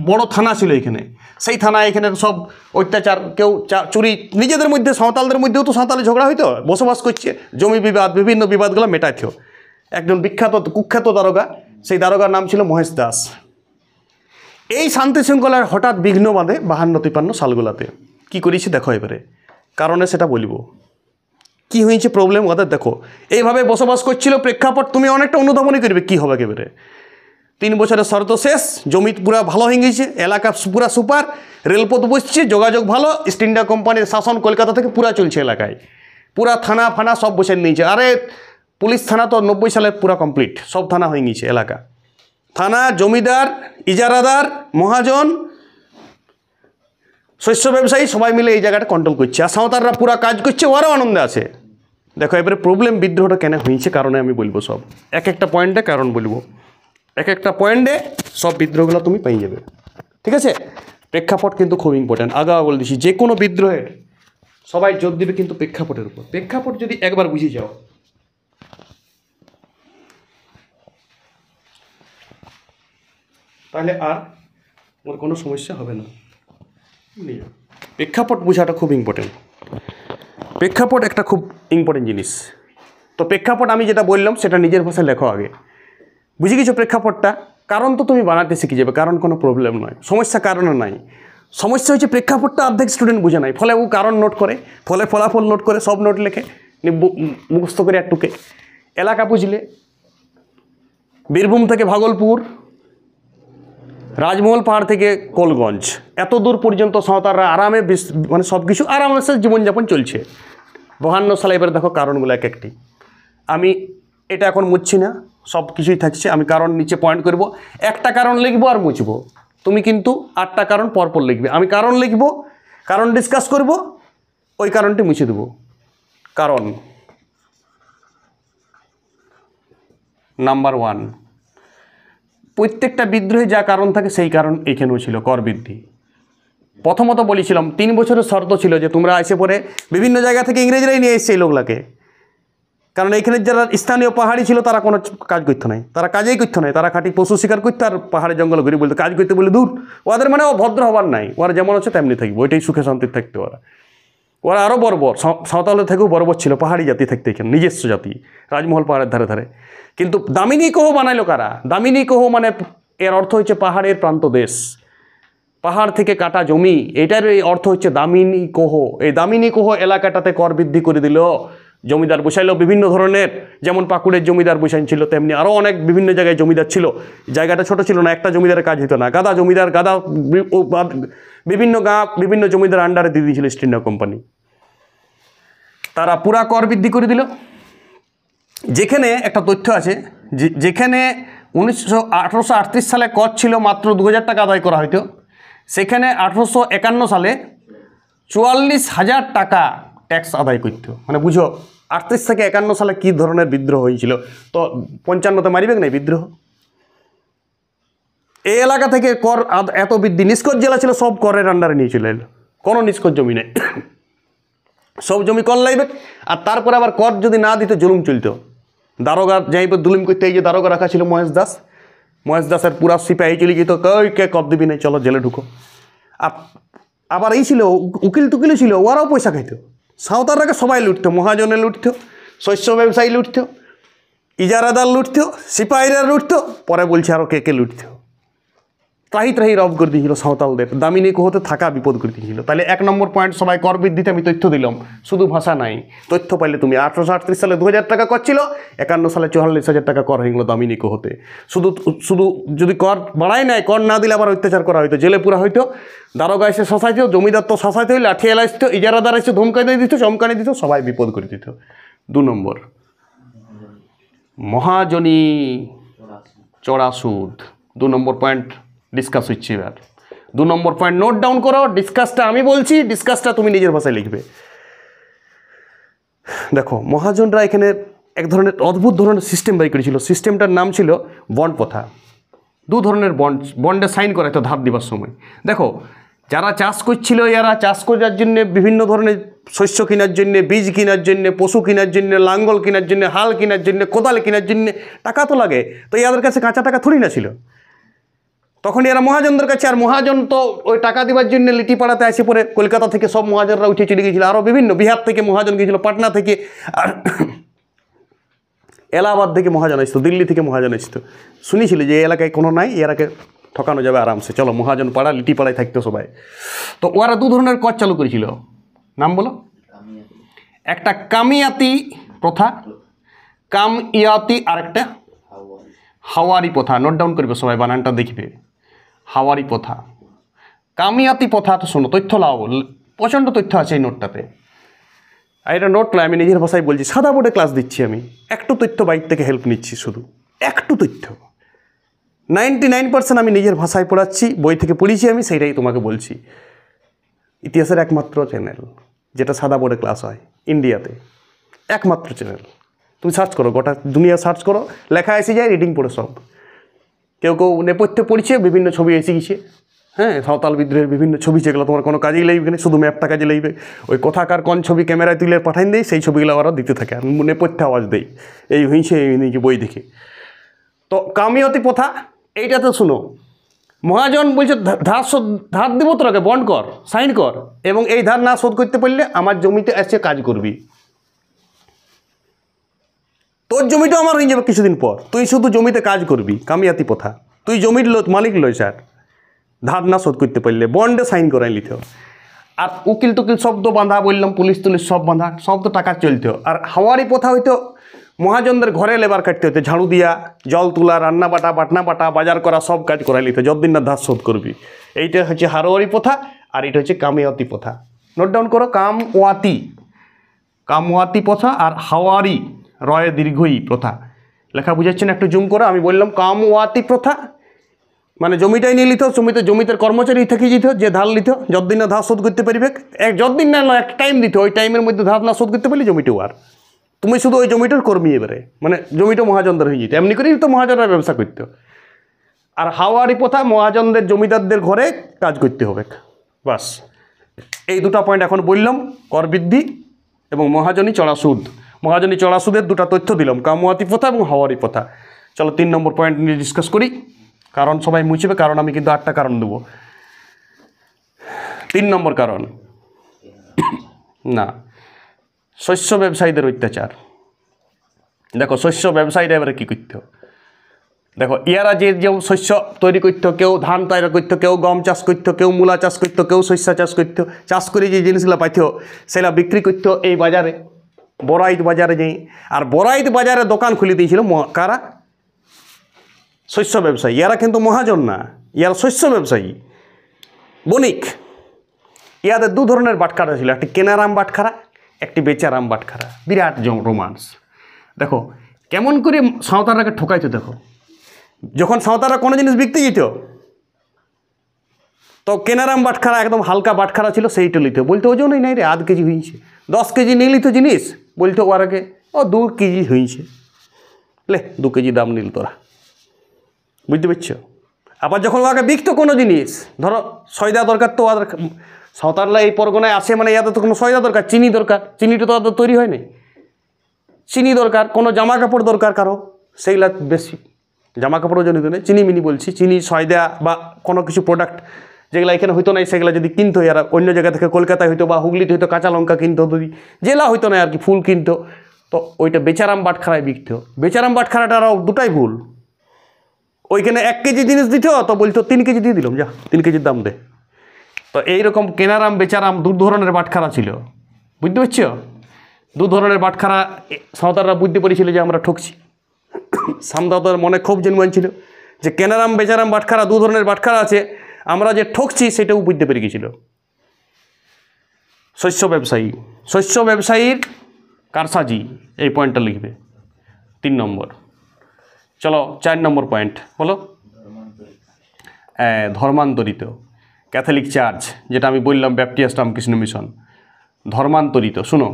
S1: বড় থানা ছিল এখানে। সেই থানা এখানে সব অত্যাচার, কেউ চুরি, নিজেদের মধ্যে সাঁওতালদের মধ্যেও তো সাঁওতালি ঝগড়া হইতো, বসবাস করছে, জমি বিবাদ, বিভিন্ন বিবাদগুলো মেটাইত। একজন কুখ্যাত দারোগা, সেই দারোগার নাম ছিল মহেশ দাস। এই শান্তি শৃঙ্খলার হঠাৎ বিঘ্ন বাঁধে 52-53 সালগুলাতে। কী করেছি দেখো এবারে, কারণে সেটা বলবো কি হয়েছে প্রবলেম ওদের। দেখো এইভাবে বসবাস করছিল, প্রেক্ষাপট তুমি অনেকটা অনুধাবনই করবে কী হবে এবারে। 3 বছরের শর্ত শেষ, জমি পুরা ভালো হয়ে গেছে, এলাকা পুরা সুপার, রেলপথ বসছে, যোগাযোগ ভালো, ইস্ট ইন্ডিয়া কোম্পানির শাসন কলকাতা থেকে পুরা চলছে এলাকায়, পুরা থানা ফানা সব বসে নিয়েছে। আরে পুলিশ থানা তো 90 সালে পুরা কমপ্লিট, সব থানা হয়ে গেছে এলাকা। থানা, জমিদার, ইজারাদার, মহাজন, শস্য ব্যবসায়ী সবাই মিলে এই জায়গাটা কন্ট্রোল করছে, আর সাঁওতালরা পুরা কাজ করছে, ওরাও আনন্দে আছে। দেখো এবারে প্রবলেম বিদ্রোহটা কেন হয়েছে কারণে আমি বলবো সব, এক একটা পয়েন্টে কারণ বলবো, এক একটা পয়েন্টে সব বিদ্রোহগুলো তুমি পেয়ে যাবে, ঠিক আছে। প্রেক্ষাপট কিন্তু খুব ইম্পর্ট্যান্ট, আগা বলে দিচ্ছি, যে কোনো বিদ্রোহের সবাই জোর দেবে কিন্তু প্রেক্ষাপটের উপর। প্রেক্ষাপট যদি একবার বুঝে যাও, তাহলে আর ওর কোনো সমস্যা হবে না। প্রেক্ষাপট বোঝাটা খুব ইম্পর্টেন্ট, প্রেক্ষাপট একটা খুব ইম্পর্টেন্ট জিনিস। তো প্রেক্ষাপট আমি যেটা বললাম সেটা নিজের ভাষায় লেখো আগে, বুঝে গেছো প্রেক্ষাপটটা? কারণ তো তুমি বানাতে শিখে যাবে, কারণ কোনো প্রবলেম নয়, সমস্যা কারণে নাই। সমস্যা হচ্ছে প্রেক্ষাপটটা অর্ধেক স্টুডেন্ট বুঝে নাই, ফলে ও কারণ নোট করে, ফলে ফলাফল নোট করে, সব নোট লেখে, মুখস্থ করে একটুকে। এলাকা বুঝলে বীরভূম থেকে ভাগলপুর, রাজমহল পাহাড় থেকে কোলগঞ্জ, এত দূর পর্যন্ত সাঁওতালরা আরামে মানে সব কিছু আরামে জীবনযাপন চলছে। 52 সালে এবার দেখো কারণগুলো এক একটি। আমি এটা এখন মুছছি না, সব কিছুই থাকছে। আমি কারণ নিচে পয়েন্ট করব, একটা কারণ লিখবো আর মুছবো। তুমি কিন্তু 8টা কারণ পরপর লিখবে। আমি কারণ লিখব, কারণ ডিসকাস করব, ওই কারণটি মুছে দেব। কারণ নাম্বার 1, প্রত্যেকটা বিদ্রোহে যা কারণ থাকে সেই কারণ এখানেও ছিল, কর বৃদ্ধি। প্রথমত বলেছিলাম 3 বছরের শর্ত ছিল যে তোমরা এসে পরে বিভিন্ন জায়গা থেকে ইংরেজরাই নিয়ে এসছে এই লোকগুলাকে, কারণ এখানে যারা স্থানীয় পাহাড়ি ছিল তারা কোনো কাজ করতো নাই, তারা কাজেই করতো নাই, তারা খাঁটি পশু শিকার করতো আর পাহাড়ে জঙ্গল ঘুরে বলতো কাজ করতে বলে দূর। ওদের মানে ভদ্র হবার নাই, ওরা যেমন আছে তেমনি থাকবে, ওইটাই সুখে শান্তির থাকতে। ওরা আরও বর্বর, সাঁওতালের থেকেও বর্বর ছিল, পাহাড়ি জাতি থাকতে এখানে, নিজস্ব জাতি, রাজমহল পাহাড়ের ধারে ধারে। কিন্তু দামিনী কোহ বানাইলো কারা? দামিনী কোহ মানে এর অর্থ হচ্ছে পাহাড়ের প্রান্ত দেশ, পাহাড় থেকে কাটা জমি, এটার এই অর্থ হচ্ছে দামিনী কোহ। এই দামিনী কোহ এলাকাটাতে কর বৃদ্ধি করে দিল, জমিদার বসাইলো বিভিন্ন ধরনের, যেমন পাকুড়ের জমিদার বসাইন ছিল, তেমনি আরও অনেক বিভিন্ন জায়গায় জমিদার ছিল। জায়গাটা ছোট ছিল না, একটা জমিদারের কাজ হতো না, গাদা জমিদার, গাদা বিভিন্ন বিভিন্ন জমিদার আন্ডারে দিয়ে দিয়েছিল ইস্ট ইন্ডিয়া কোম্পানি। তারা পুরা কর বৃদ্ধি করে দিল। যেখানে একটা তথ্য আছে, যেখানে 1838 সালে কর ছিল মাত্র 2000 টাকা আদায় করা হইতো, সেখানে 1851 সালে 44,000 টাকা ট্যাক্স আদায় করতো। মানে বুঝো 38 থেকে 51 সালে কী ধরনের বিদ্রোহ হয়েছিল। তো 55তে মারিবে না বিদ্রোহ। এই এলাকা থেকে কর এত বৃদ্ধি, নিষ্কর জেলা ছিল সব করের আন্ডারে নিয়ে চলে এলো, কোনো নিষ্কর জমি নেই, সব জমি কর লাগবে। আর তারপরে আবার কর যদি না দিত জুলুম চলতো। দারোগা যাইবে দুলুম করতে, এই যে দারোগা রাখা ছিল মহেশ দাসের পুরা সিপাহী চলে যেত, কে কর দিবি নাই, চলো জেলে ঢুকো। আবার এই ছিল উকিল টুকিলও ছিল, ওরাও পয়সা খাইত। সাঁওতালরাকে সবাই লুটতো, মহাজনে লুটতো, শস্য ব্যবসায়ী লুটতো, ইজারাদার লুটতো, সিপাহীরা লুটতো, পরে বলছে আরও কে লুটতো। ত্রাহি রব করে দিয়েছিল সাঁওতালদের, দামিনী কোহতে থাকা বিপদ করে দিয়েছিল। তাহলে 1 নম্বর পয়েন্ট সবাই কর বৃদ্ধিতে আমি তথ্য দিলাম, শুধু ভাষা নাই, তথ্য পাইলে তুমি। 1838 সালে 2000 টাকা কর ছিল, 51 সালে 44,000 টাকা কর হয়ে গেল দামিনী কোহতে। শুধু যদি কর বাড়াই নাই, কর না দিলে আবার অত্যাচার করা হইতো, জেলে পুরা হইতো, দারোগা এসে শশাইত, জমিদার তো শশাইতে হইলে, লাঠি এলা আসতো, ইজারাদার এসে ধমকাই দিয়ে দিত, চমকানি দিত, সবাই বিপদ করে দিত। 2 নম্বর মহাজনী চড়া সুদ। 2 নম্বর পয়েন্ট ডিসকাস হচ্ছে। এবার 2 নম্বর পয়েন্ট নোট ডাউন করো। ডিসকাসটা আমি বলছি, ডিসকাসটা তুমি নিজের ভাষায় লিখবে। দেখো মহাজনরা এখানে এক ধরনের অদ্ভুত ধরনের সিস্টেম বাই করেছিল। সিস্টেমটার নাম ছিল বন্ড প্রথা। 2 ধরনের বন্ডে সাইন করা হতো ধার দিবার সময়। দেখো যারা চাষ করছিল, এরা চাষ করার জন্য বিভিন্ন ধরনের শস্য কেনার জন্য, বীজ কেনার জন্য, পশু কেনার জন্য, লাঙ্গল কেনার জন্য, হাল কেনার জন্য, কোদাল কেনার জন্য টাকা তো লাগে। তো এদের কাছে কাঁচা টাকা থুড়ি না ছিল। তখন এরা মহাজনদের কাছে, আর মহাজন তো ওই টাকা দেওয়ার জন্য লিটিপাড়াতে আসে পরে কলকাতা থেকে সব মহাজনরা উঠে চলে গিয়েছিল, আরও বিভিন্ন বিহার থেকে মহাজন গিয়েছিল, পাটনা থেকে, আর এলাহাবাদ থেকে মহাজন আসতো, দিল্লি থেকে মহাজন আসতো। শুনেছিল যে এই এলাকায় কোনো নাই, এরাকে ঠকানো যাবে আরামসে, চলো মহাজন পাড়া লিটিপাড়ায় থাকতো সবাই। তো ওরা 2 ধরনের কর চালু করেছিল, নাম বলো। একটা কামিয়াতি প্রথা, কামিয়াতি, আর একটা হাওয়ারি প্রথা। নোট ডাউন করবে সবাই, বানানটা দেখবে। হাওয়ারি প্রথা, কামিয়াতি প্রথা। তো শোনো, তথ্য লাও, প্রচণ্ড তথ্য আছে এই নোটটাতে। আর এটা নোট নয়, আমি নিজের ভাষায় বলছি, সাদা বোর্ডে ক্লাস দিচ্ছি আমি। একটু তথ্য বাইর থেকে হেল্প নিচ্ছি, শুধু একটু তথ্য। 99% আমি নিজের ভাষায় পড়াচ্ছি, বই থেকে পড়িয়েছি আমি, সেইটাই তোমাকে বলছি। ইতিহাসের একমাত্র চ্যানেল যেটা সাদা বোর্ডে ক্লাস হয় ইন্ডিয়াতে, একমাত্র চ্যানেল। তুমি সার্চ করো, গোটা দুনিয়া সার্চ করো, লেখা এসে যায়, রিডিং পড়ে সব। কেউ নেপথ্যে পড়ছে, বিভিন্ন ছবি এসে গেছে। হ্যাঁ, সাঁওতাল বিদ্রোহের বিভিন্ন ছবি, যেগুলো তোমার কোনো কাজেই লাগবে না, শুধু ম্যাপটা কাজে লাগবে। ওই কোথাকার কোন ছবি ক্যামেরায় তুলে পাঠাই দেয়, সেই ছবিগুলো ওরা দিতে থাকে, আর নেপথ্যে আওয়াজ দেয়, এই হয়েছে এই নিয়ে বই দেখে। তো কামিয়াতি প্রথা এইটাতে শুনো, মহাজন বলছে ধার দেবো তোরাকে, বন্ড কর, সাইন কর, এবং এই ধার না শোধ করতে পারলে আমার জমিতে এসে কাজ করবি। তোর জমিটাও আমার হয়ে যাবে কিছুদিন পর, তুই শুধু জমিতে কাজ করবি। কামিয়াতি প্রথা। তুই জমির মালিক লয় স্যার, ধার না শোধ করতে পারলে বন্ডে সাইন করাই লিত। আর উকিল টুকিল সব তো বাঁধা, বললাম পুলিশ টুলিশ সব বাঁধা, সব তো টাকা চলতো। আর হাওয়ারি প্রথা হইতো মহাজনদের ঘরে লেবার কাটতে হতো, ঝাড়ু দিয়া, জল তোলা, রান্না বাটা, বাটনা বাটা, বাজার করা, সব কাজ করাই লিত যতদিন না ধার শোধ করবি। এইটা হচ্ছে হারোয়ারি প্রথা, আর এটা হচ্ছে কামিয়াতি প্রথা। নোট ডাউন করো, কামওয়াতি প্রথা আর হাওয়ারি রয়ে দীর্ঘই প্রথা। লেখা বুঝাচ্ছেন, একটু জুম করো। আমি বললাম কামওয়াতি প্রথা মানে জমিটাই নিয়ে লিত, জমিতে কর্মচারী থেকে যেত, যে ধার লিত যতদিন না ধার শোধ করতে পারবে, যতদিন না এক টাইম দিত, ওই টাইমের মধ্যে ধার না শোধ করতে পারলে জমিটাও আর তুমি শুধু ওই জমিটার কর্মী, এবারে মানে জমিটা মহাজনদের হয়ে যেত। এমনি করেই তো মহাজনরা ব্যবসা করতো। আর হাওয়ারি প্রথা মহাজনদের জমিদারদের ঘরে কাজ করতে হবে, বাস। এই দুটো পয়েন্ট এখন বললাম, কর বৃদ্ধি এবং মহাজনী চড়া সুদ। মহাজনী চড়া সুদের দুটো তথ্য দিলাম, কামওয়াতি প্রথা এবং হাওয়ারি প্রথা। চলো 3 নম্বর পয়েন্ট নিয়ে ডিসকাস করি। কারণ সবাই মুছবে, কারণ আমি কিন্তু 8টা কারণ দেবো। 3 নম্বর কারণ, না, শস্য ব্যবসায়ীদের অত্যাচার। দেখো শস্য ব্যবসায়ীরা এবারে কী করতো, দেখো ইয়ারা যে শস্য তৈরি করতো, কেউ ধান তৈরি করতো, কেউ গম চাষ করতো, কেউ মূলা চাষ করতো, কেউ শস্য চাষ করতো, চাষ করে যে জিনিসগুলো পাইতো সেগুলো বিক্রি করতো এই বাজারে, বড়াইত বাজারে যাই। আর বড়াইত বাজারে দোকান খুলে দিয়েছিল কারা? শস্য ব্যবসায়ী। ইয়ারা কিন্তু মহাজন না, ইয়ারা শস্য ব্যবসায়ী, বণিক। ইয়াদের 2 ধরনের বাটখারা ছিল, একটি কেনারাম বাটখারা, একটি বেচারাম বাটখারা। বিরাট রোমান্স। দেখো কেমন করে সাঁওতালরাকে ঠকাইতো। দেখো যখন সাঁওতালরা কোনো জিনিস বিকতে যেত, তো কেনারাম বাটখারা একদম হালকা বাটখারা ছিল, সেইটা লিত, বলতো ওজনই নাই রে, আধ কেজি হয়েছে। 10 কেজি নিয়ে লিত জিনিস, বলতো ওরাকে 2 কেজি হয়েছে, লে 2 কেজি দাম নিল তোরা, বুঝতে পারছো? আবার যখন ওকে বিকতো কোনো জিনিস, ধরো সয়দা দরকার, তো ওদের সাঁওতালরা এই পরগনায় আসে মানে ইয়াদের তো কোনো সয়দা দরকার, চিনি দরকার, চিনিটা তো ওদের তৈরি হয় নাই, চিনি দরকার, কোনো জামা কাপড় দরকার কারো, সেইগুলা বেশি জামা কাপড়ও জনিত নেই, চিনি মিনি বলছি, চিনি সয়দা বা কোনো কিছু প্রোডাক্ট যেগুলো এখানে হইতো না, সেগুলো যদি কিনতো এরা অন্য জায়গা থেকে, কলকাতায় হইতো বা হুগলিতে হইতো, কাঁচা লঙ্কা কিনতো, যদি জেলা হইতো না আর কি, ফুল কিনতো, তো ওইটা বেচারাম বাটখারায় বিকতো। বেচারাম বাটখারাটারও দুটাই ভুল। ওইখানে 1 কেজি জিনিস দিত, তো বলতো 3 কেজি দিয়ে দিলাম, যা 3 কেজির দাম দে। তো এইরকম কেনারাম বেচারাম 2 ধরনের বাটখারা ছিল, বুঝতে পারছো? 2 ধরনের বাটখারা সাঁওতালরা বুঝতে পেরেছিল যে আমরা ঠকছি। সামদাওতার মনে খুব জন্মান ছিল যে কেনারাম বেচারাম বাটখারা 2 ধরনের বাটখারা আছে, আমরা যে ঠকছি সেটাও বুঝতে পেরে গেছিল। শস্য ব্যবসায়ীর কারসাজি, এই পয়েন্টটা লিখবে 3 নম্বর। চলো 4 নম্বর পয়েন্ট বলো। ধর্মান্তরিত ক্যাথলিক চার্চ, যেটা আমি বললাম ব্যাপটিস্ট রামকৃষ্ণ মিশন, ধর্মান্তরিত। শুনো,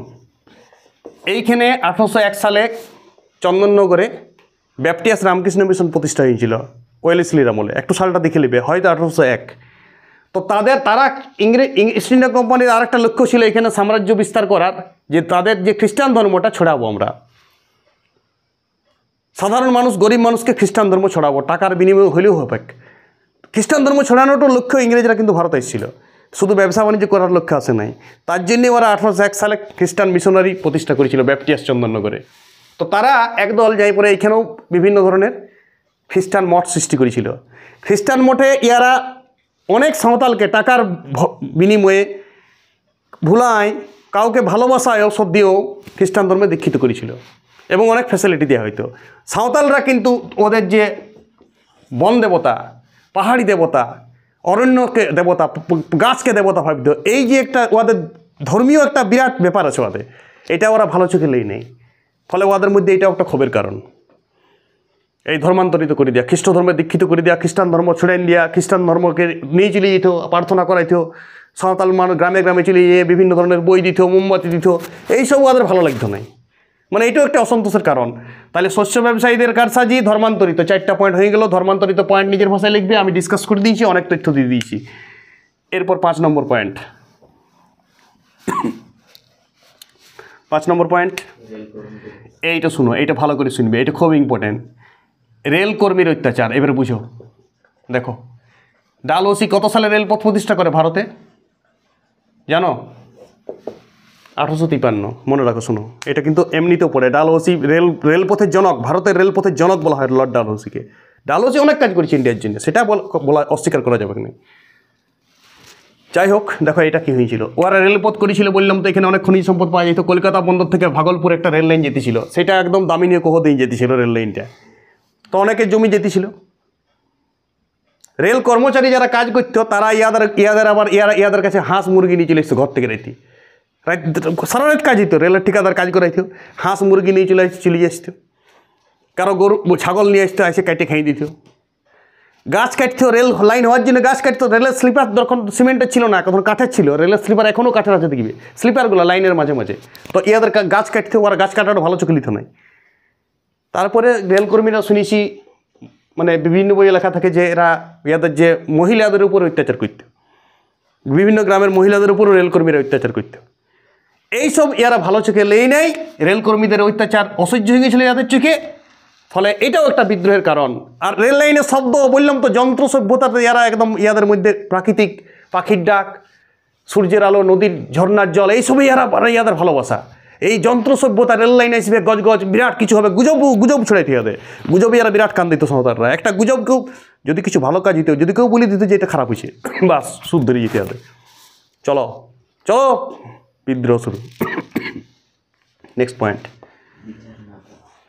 S1: এইখানে 1801 সালে চন্দননগরে ব্যাপটিস্ট রামকৃষ্ণ মিশন প্রতিষ্ঠা হয়েছিল, ওয়েলেসলির আমলে। একটু সালটা দেখে নেবে, হয়তো 1801। তো তারা ইস্ট ইন্ডিয়া কোম্পানির আর একটা লক্ষ্য ছিল এখানে সাম্রাজ্য বিস্তার করার, যে তাদের যে খ্রিস্টান ধর্মটা ছড়াবো আমরা, সাধারণ মানুষ, গরিব মানুষকে খ্রিস্টান ধর্ম ছড়াবো, টাকার বিনিময়ে হলেও হবে। খ্রিস্টান ধর্ম ছড়ানোটার লক্ষ্য ইংরেজরা কিন্তু ভারতে এসেছিল, শুধু ব্যবসা বাণিজ্য করার লক্ষ্য আসে নাই। তার জন্যে ওরা 1801 সালে খ্রিস্টান মিশনারি প্রতিষ্ঠা করেছিল ব্যাপটিস্ট চন্দননগরে। তো তারা একদল যাই পরে এইখানেও বিভিন্ন ধরনের খ্রিস্টান মঠ সৃষ্টি করেছিল। খ্রিস্টান মঠে ইয়ারা অনেক সাঁওতালকে টাকার বিনিময়ে ভুলায়, কাউকে ভালোবাসায় ঔষধ দিয়েও খ্রিস্টান ধর্মে দীক্ষিত করেছিল, এবং অনেক ফ্যাসিলিটি দেওয়া হইতো। সাঁওতালরা কিন্তু ওদের যে বন দেবতা, পাহাড়ি দেবতা, অরণ্যকে দেবতা, গাছকে দেবতা ভাবিত, এই যে একটা ওদের ধর্মীয় একটা বিরাট ব্যাপার আছে ওদের, এটা ওরা ভালো চোখে লেই নেই। ফলে ওদের মধ্যে এটাও একটা ক্ষোভের কারণ। এই ধর্মান্তরিত করে দেওয়া, খ্রিস্ট ধর্মে দীক্ষিত করে দেওয়া, খ্রিস্টান ধর্ম ছড়াই দেওয়া, খ্রিস্টান ধর্মকে নিয়ে চলে যেত, প্রার্থনা করাইতো, সাঁওতাল মানুষ গ্রামে গ্রামে চলে গিয়ে বিভিন্ন ধরনের বই দিত, মোমবাতি দিত, এইসব ওদের ভালো লাগতো নাই। মানে এটাও একটা অসন্তোষের কারণ। তাহলে শস্য ব্যবসায়ীদের কারসাজি, ধর্মান্তরিত, 4টা পয়েন্ট হয়ে গেল। ধর্মান্তরিত পয়েন্ট নিজের ভাষায় লিখবে, আমি ডিসকাস করে দিয়েছি, অনেক তথ্য দিয়ে দিয়েছি। এরপর 5 নম্বর পয়েন্ট। 5 নম্বর পয়েন্ট এইটা শুনো, এইটা ভালো করে শুনবে, এটা খুব ইম্পর্টেন্ট। রেলকর্মীর অত্যাচার। এবারে বুঝো, দেখো ডালহৌসি কত সালে রেলপথ প্রতিষ্ঠা করে ভারতে জানো? 1853। মনে রাখো, শোনো, এটা কিন্তু এমনিতেও পড়ে। ডালহৌসি রেলপথের জনক, ভারতের রেলপথের জনক বলা হয় লর্ড ডালহৌসিকে। ডালহৌসি অনেক কাজ করেছে ইন্ডিয়ার জন্য, সেটা বলা অস্বীকার করা যাবে না। যাই হোক, দেখো এটা কী হয়েছিল, ওরা রেলপথ করেছিল বললাম তো, এখানে অনেক খনিজ সম্পদ পাওয়া যেত। কলকাতা বন্দর থেকে ভাগলপুর একটা রেল লাইন যেতেছিল, সেটা একদম দামিনী কোহ দিয়ে যেতেছিল রেল লাইনটা, তো অনেকের জমি যেতেছিল। রেল কর্মচারী যারা কাজ করতো তারা ইয়াদের কাছে হাঁস মুরগি নিয়ে চলে এসতো ঘর থেকে রাইতে, সারা রাত কাজ হইতো, রেলের ঠিকাদার কাজ করাইতো, হাঁস মুরগি নিয়ে চলে আসতো, কারো গরু ছাগল নিয়ে আসতো, এসে কেটে খাইয়ে দিত। গাছ কাটতো, রেল লাইন হওয়ার জন্য গাছ কাটতো। রেলের স্লিপার তখন সিমেন্টের ছিল না, তখন কাঠের ছিল। রেলের স্লিপার এখনও কাঠের আছে দেখবে, স্লিপারগুলো লাইনের মাঝে মাঝে। তো ইয়াদের গাছ কাটতে, ওরা গাছ কাটাটা ভালো চোখে নিত নাই। তারপরে রেলকর্মীরা শুনেছি, মানে বিভিন্ন বইয়ে লেখা থাকে যে এরা ইয়াদের যে মহিলাদের উপর অত্যাচার করত, বিভিন্ন গ্রামের মহিলাদের উপরও রেলকর্মীরা অত্যাচার করত। এইসব ইয়ারা ভালো চোখে লেই নেই, রেলকর্মীদের অত্যাচার অসহ্য হয়ে গেছিল ইয়াদের চোখে, ফলে এটাও একটা বিদ্রোহের কারণ। আর রেল লাইনের শব্দ বললাম তো, যন্ত্র সভ্যতাতে ইয়ারা একদম ইয়াদের মধ্যে প্রাকৃতিক পাখির ডাক, সূর্যের আলো, নদীর ঝর্ণার জল, এইসবই ইয়াদের ভালোবাসা। এই যন্ত্র সভ্যতা রেল লাইনে আসবে, গজ বিরাট কিছু হবে, গুজব ছড়াইতে হবে, গুজবে এরা বিরাট কান দিত সাঁওতালরা। একটা গুজবকেও যদি কিছু ভালো কাজ দিত, যদি কেউ বলে দিত যে এটা খারাপ হয়েছে, বাস সুদ ধরে যেতে হবে। চলো বিদ্রোহ শুরু। নেক্সট পয়েন্ট,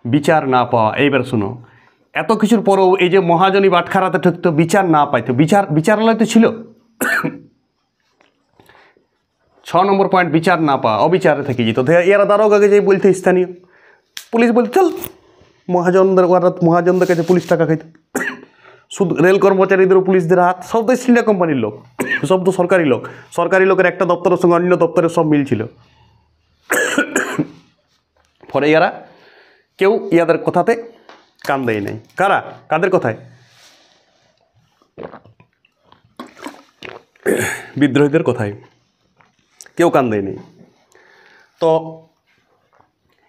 S1: বিচার না পাওয়া। এইবার শুনো, এত কিছুর পরেও এই যে মহাজনী বাটখারাতে ঠকতো, বিচার না পাইতো, বিচারালয় তো ছিল। 6 নম্বর পয়েন্ট, বিচার না পাওয়া, অবিচারে থেকে যেত। এরা দারোগাকে যে বলতে, স্থানীয় পুলিশ বলতে, চল মহাজনদের কাছে পুলিশ টাকা খাইতো। শুধু রেল কর্মচারীদেরও পুলিশদের হাত, সব তো ইস্ট ইন্ডিয়া কোম্পানির লোক, সব তো সরকারি লোক। সরকারি লোকের একটা দপ্তরের সঙ্গে অন্য দপ্তরের সব মিল ছিল। ফলে এরা কেউ ইয়াদের কথাতে কান দেয় নাই। কাদের কথায়? বিদ্রোহীদের কথায় কেউ কান দেয়নি। তো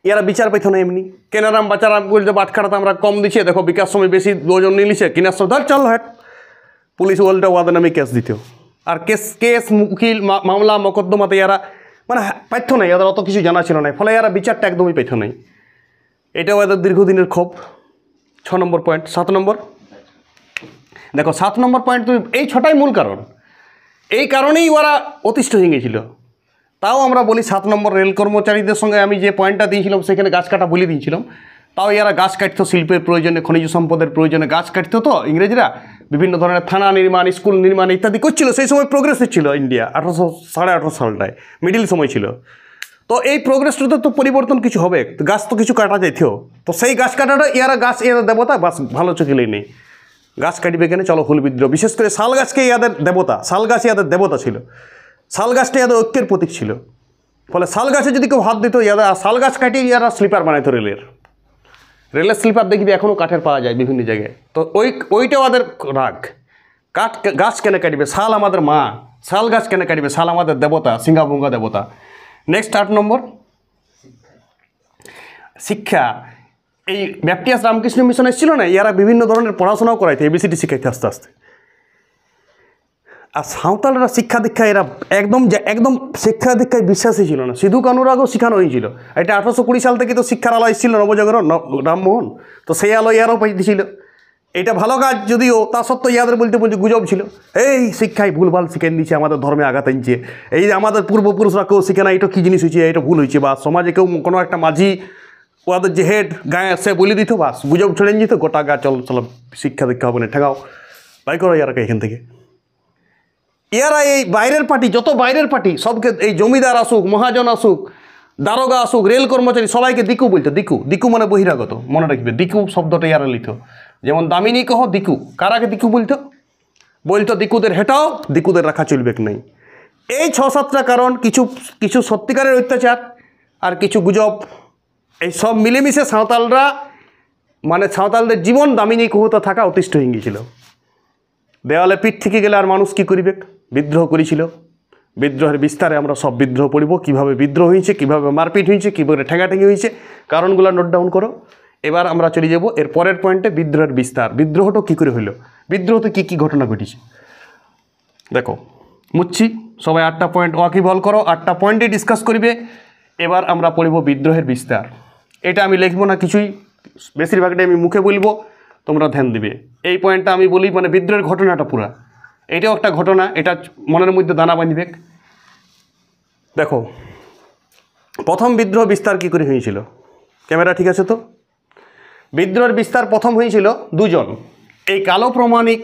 S1: এরা বিচার পাইত না এমনি। কেনারাম বাচারাম বলছে বাটখারাতে আমরা কম দিচ্ছি, দেখো বিকাশ সময় বেশি ওজন নিয়ে নিছে, কেনার সময় ধর চল হ্যাট, পুলিশ ওয়ালটা ওয়াদের নামে কেস দিত। আর কেস উকিল মামলা মকদ্দমাতে এরা মানে পাইত নাই, এদের অত কিছু জানা ছিল না, ফলে এরা বিচারটা একদমই পাইত নাই। এটাও এদের দীর্ঘদিনের ক্ষোভ। 6 নম্বর পয়েন্ট। 7 নম্বর দেখো, 7 নম্বর পয়েন্ট, তুমি এই 6টাই মূল কারণ। এই কারণেই ওরা অতিষ্ঠ হয়ে গেছিল। তাও আমরা বলি 7 নম্বর, রেল কর্মচারীদের সঙ্গে আমি যে পয়েন্টটা দিয়েছিলাম সেখানে গাছ কাটা বলে দিয়েছিলাম। তাও এরা গাছ কাটতো শিল্পের প্রয়োজনে, খনিজ সম্পদের প্রয়োজনে গাছ কাটতো। তো ইংরেজরা বিভিন্ন ধরনের থানা নির্মাণ, স্কুল নির্মাণ ইত্যাদি করছিল। সেই সময় প্রোগ্রেসে ছিল ইন্ডিয়া, 1818 সালটায় মিডিল সময় ছিল। তো এই প্রোগ্রেসটাতে তো পরিবর্তন কিছু হবে, গাছ তো কিছু কাটা যাইতেও। তো সেই গাছ কাটাটা এরা দেবতা, বাস ভালো চোখে নেই, গাছ কাটবে কেন, চলো হুল বিদ্রোহ। বিশেষ করে শাল গাছকে ইয়াদের দেবতা, শাল গাছ ইয়াদের দেবতা ছিল। শাল গাছটা ইয়াদের ঐক্যের প্রতীক ছিল। ফলে শাল গাছে যদি কেউ হাত দিত, ইয়ারা শাল গাছ কাটিয়ে ইয়ারা স্লিপার বানাইতো। রেলের স্লিপার দেখবি এখনও কাঠের পাওয়া যায় বিভিন্ন জায়গায়। তো ওইটা আমাদের রাগ, গাছ কেন কাটবে, শাল আমাদের মা, শাল গাছ কেন কাটবে, শাল আমাদের দেবতা, সিঙ্গাভুঙ্গা দেবতা। নেক্সট 8 নম্বর, শিক্ষা। এই ব্যাপটিয়াস রামকৃষ্ণ মিশন এসেছিল না, ইয়ারা বিভিন্ন ধরনের পড়াশোনাও করাইতে, এবিসিডি শিখাইতে আস্তে আস্তে। আর সাঁওতালরা শিক্ষা দীক্ষা, এরা একদম শিক্ষা দীক্ষায় বিশ্বাসী ছিল না। সিধু কানুরাগও শেখানো হয়েছিল। এটা 1820 সাল থেকে তো শিক্ষার আলো এসেছিল নবজাগরণ, রামমোহন, তো সেই আলো ইয়ারও পাইতেছিল। এটা ভালো কাজ যদিও, তা সত্ত্বেও ইয়াদের বলতে গুজব ছিল। এই শিক্ষায় ভুলভাল শিখেন দিচ্ছে, আমাদের ধর্মে আঘাত আনছে, এই যে আমাদের পূর্বপুরুষরা কেউ শিখে না, এটা কী জিনিস হয়েছে, এটা ভুল হয়েছে। বা সমাজে কেউ কোনো একটা মাঝি, ওদের যে হেড গায়ে সে বলে দিত, বাস গুজব ছড়ে যেত, গোটা গা চলো শিক্ষা দীক্ষা হবে না, ঠেকাও, বাই করো ইয়ারাকে এখান থেকে। এরা এই বাইরের পার্টি, যত বাইরের পার্টি সবকে, এই জমিদার আসুক, মহাজন আসুক, দারোগা আসুক, রেল কর্মচারী, সবাইকে দিকু বলতো। দিকু মানে বহিরাগত, মনে রাখবে, দিকু শব্দটা ইয়ারা লিখত। যেমন দামিনী কহ দিকু, কারাকে দিকু বলতো দিকুদের হেঁটাও, দিকুদের রাখা চলবে নাই। এই 6-7টা কারণ, কিছু সত্যিকারের অত্যাচার আর কিছু গুজব, এই সব মিলেমিশে সাঁওতালদের জীবন দামিনী কুহতে থাকা অতিষ্ঠ হয়ে গিয়েছিল। দেওয়ালে পিঠ থেকে গেলে আর মানুষ কী করিবে, বিদ্রোহ করেছিল। বিদ্রোহের বিস্তারে আমরা সব বিদ্রোহ পড়ব, কীভাবে বিদ্রোহ হয়েছে, কীভাবে মারপিট হয়েছে, কীভাবে ঠেঙাঠেঙি হয়েছে, কারণগুলো নোট ডাউন করো। এবার আমরা চলে যাব এর পরের পয়েন্টে, বিদ্রোহের বিস্তার। বিদ্রোহটা কী করে হইল, বিদ্রোহতে কী কী ঘটনা ঘটেছে দেখো। মুচ্ছি সবাই 8টা পয়েন্ট ওয়াকিবহল করো, 8টা পয়েন্টে ডিসকাস করবে। এবার আমরা পড়ব বিদ্রোহের বিস্তার। এটা আমি লিখব না কিছুই, বেশিরভাগটাই আমি মুখে বলবো। তোমরা ধ্যান দিবে। এই পয়েন্টটা আমি বলি, মানে বিদ্রোহের ঘটনাটা পুরা, এটাও একটা ঘটনা, এটা মনের মধ্যে দানা বাঁধবে। দেখো প্রথম বিদ্রোহ বিস্তার কী করে হয়েছিল, ক্যামেরা ঠিক আছে তো? বিদ্রোহের বিস্তার প্রথম হয়েছিল দুজন, এই কালো প্রমাণিক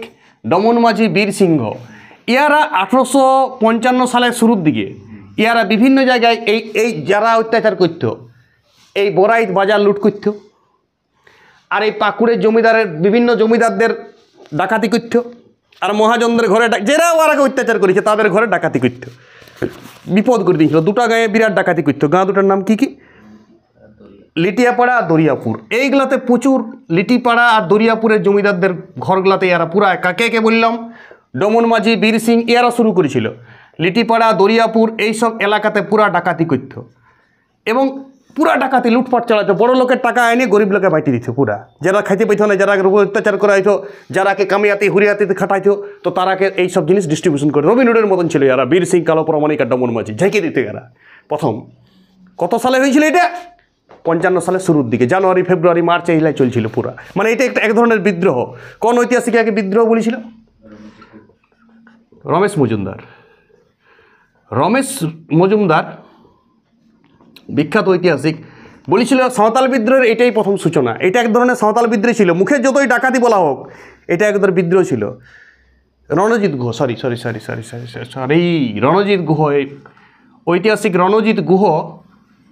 S1: দমন মাঝি বীর সিংহ। ইয়ারা 1855 সালের শুরুর দিকে ইয়ারা বিভিন্ন জায়গায় এই যারা অত্যাচার করত, এই বরাইত বাজার লুট করত, আর এই পাকুড়ের জমিদারের বিভিন্ন জমিদারদের ডাকাতি করত, আর মহাজনদের ঘরে যারা ওরাকে অত্যাচার করেছে তাদের ঘরে ডাকাতি করত, বিপদ করে দিয়েছিল। দুটা গায়ে বিরাট ডাকাতি করত। গাঁ দুটার নাম কি কি? লিটিয়াপাড়া আর দরিয়াপুর। এইগুলাতে প্রচুর লিটিপাড়া আর দরিয়াপুরের জমিদারদের ঘরগুলাতে এরা পুরা কাকে কে বললাম, দমন মাঝি বীর সিং এরা শুরু করেছিল। লিটিপাড়া দরিয়াপুর এইসব এলাকাতে পুরা ডাকাতি করত এবং পুরা ডাকাতি লুটপাট চালাতো। বড় লোকের টাকা এনে গরিব লোকে বাইটি দিত পুরা, যারা খাইতে পাইত না, যারা অত্যাচার করাইতো, যারাকে কামিয়াতি হুরিয়াতিতে খাটাইতো, তো তারাকে এইসব জিনিস ডিস্ট্রিবিউশন করে। রবিনুরের মতন ছিল এরা, বীর সিং কালো প্রমাণিক আর দমন মাঝি ঝেঁকে দিতে এরা। প্রথম কত সালে হয়েছিল এটা? 55 সালের শুরুর দিকে, জানুয়ারি ফেব্রুয়ারি মার্চ এইলাই চলছিল পুরা। মানে এটা একটা এক ধরনের বিদ্রোহ। কোন ঐতিহাসিক আগে বিদ্রোহ বলেছিল? রমেশ মজুমদার। রমেশ মজুমদার বিখ্যাত ঐতিহাসিক বলেছিল সাঁওতাল বিদ্রোহের এটাই প্রথম সূচনা। এটা এক ধরনের সাঁওতাল বিদ্রোহ ছিল, মুখে যতই ডাকাতি বলা হোক এটা এক ধরনের বিদ্রোহ ছিল। রণজিৎ গুহ, সরি রণজিৎ গুহ, ঐতিহাসিক রণজিৎ গুহ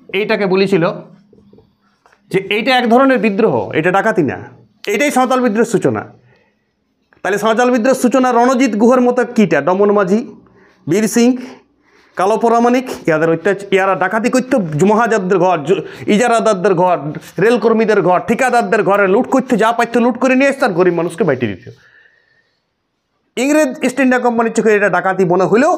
S1: এইটাকে বলেছিল যে এইটা এক ধরনের বিদ্রোহ, এটা ডাকাতি না, এটাই সাঁওতাল বিদ্রোহের সূচনা। তাহলে সাঁওতাল বিদ্রোহের সূচনা রণজিৎ গুহর মতো কীটা? দমন মাঝি, বীর সিং, কালো প্রমাণিক, ইয়াদের অত্যাচার, ইয়ারা ডাকাতি করতো মহাজারদের ঘর, ইজারাদারদের ঘর, রেলকর্মীদের ঘর, ঠিকাদারদের ঘরে লুট করতে, যা পাইত লুট করে নিয়ে আসতো আর গরিব মানুষকে বাইটে দিত। ইংরেজ ইস্ট ইন্ডিয়া কোম্পানির চোখে এটা ডাকাতি মনে হইলেও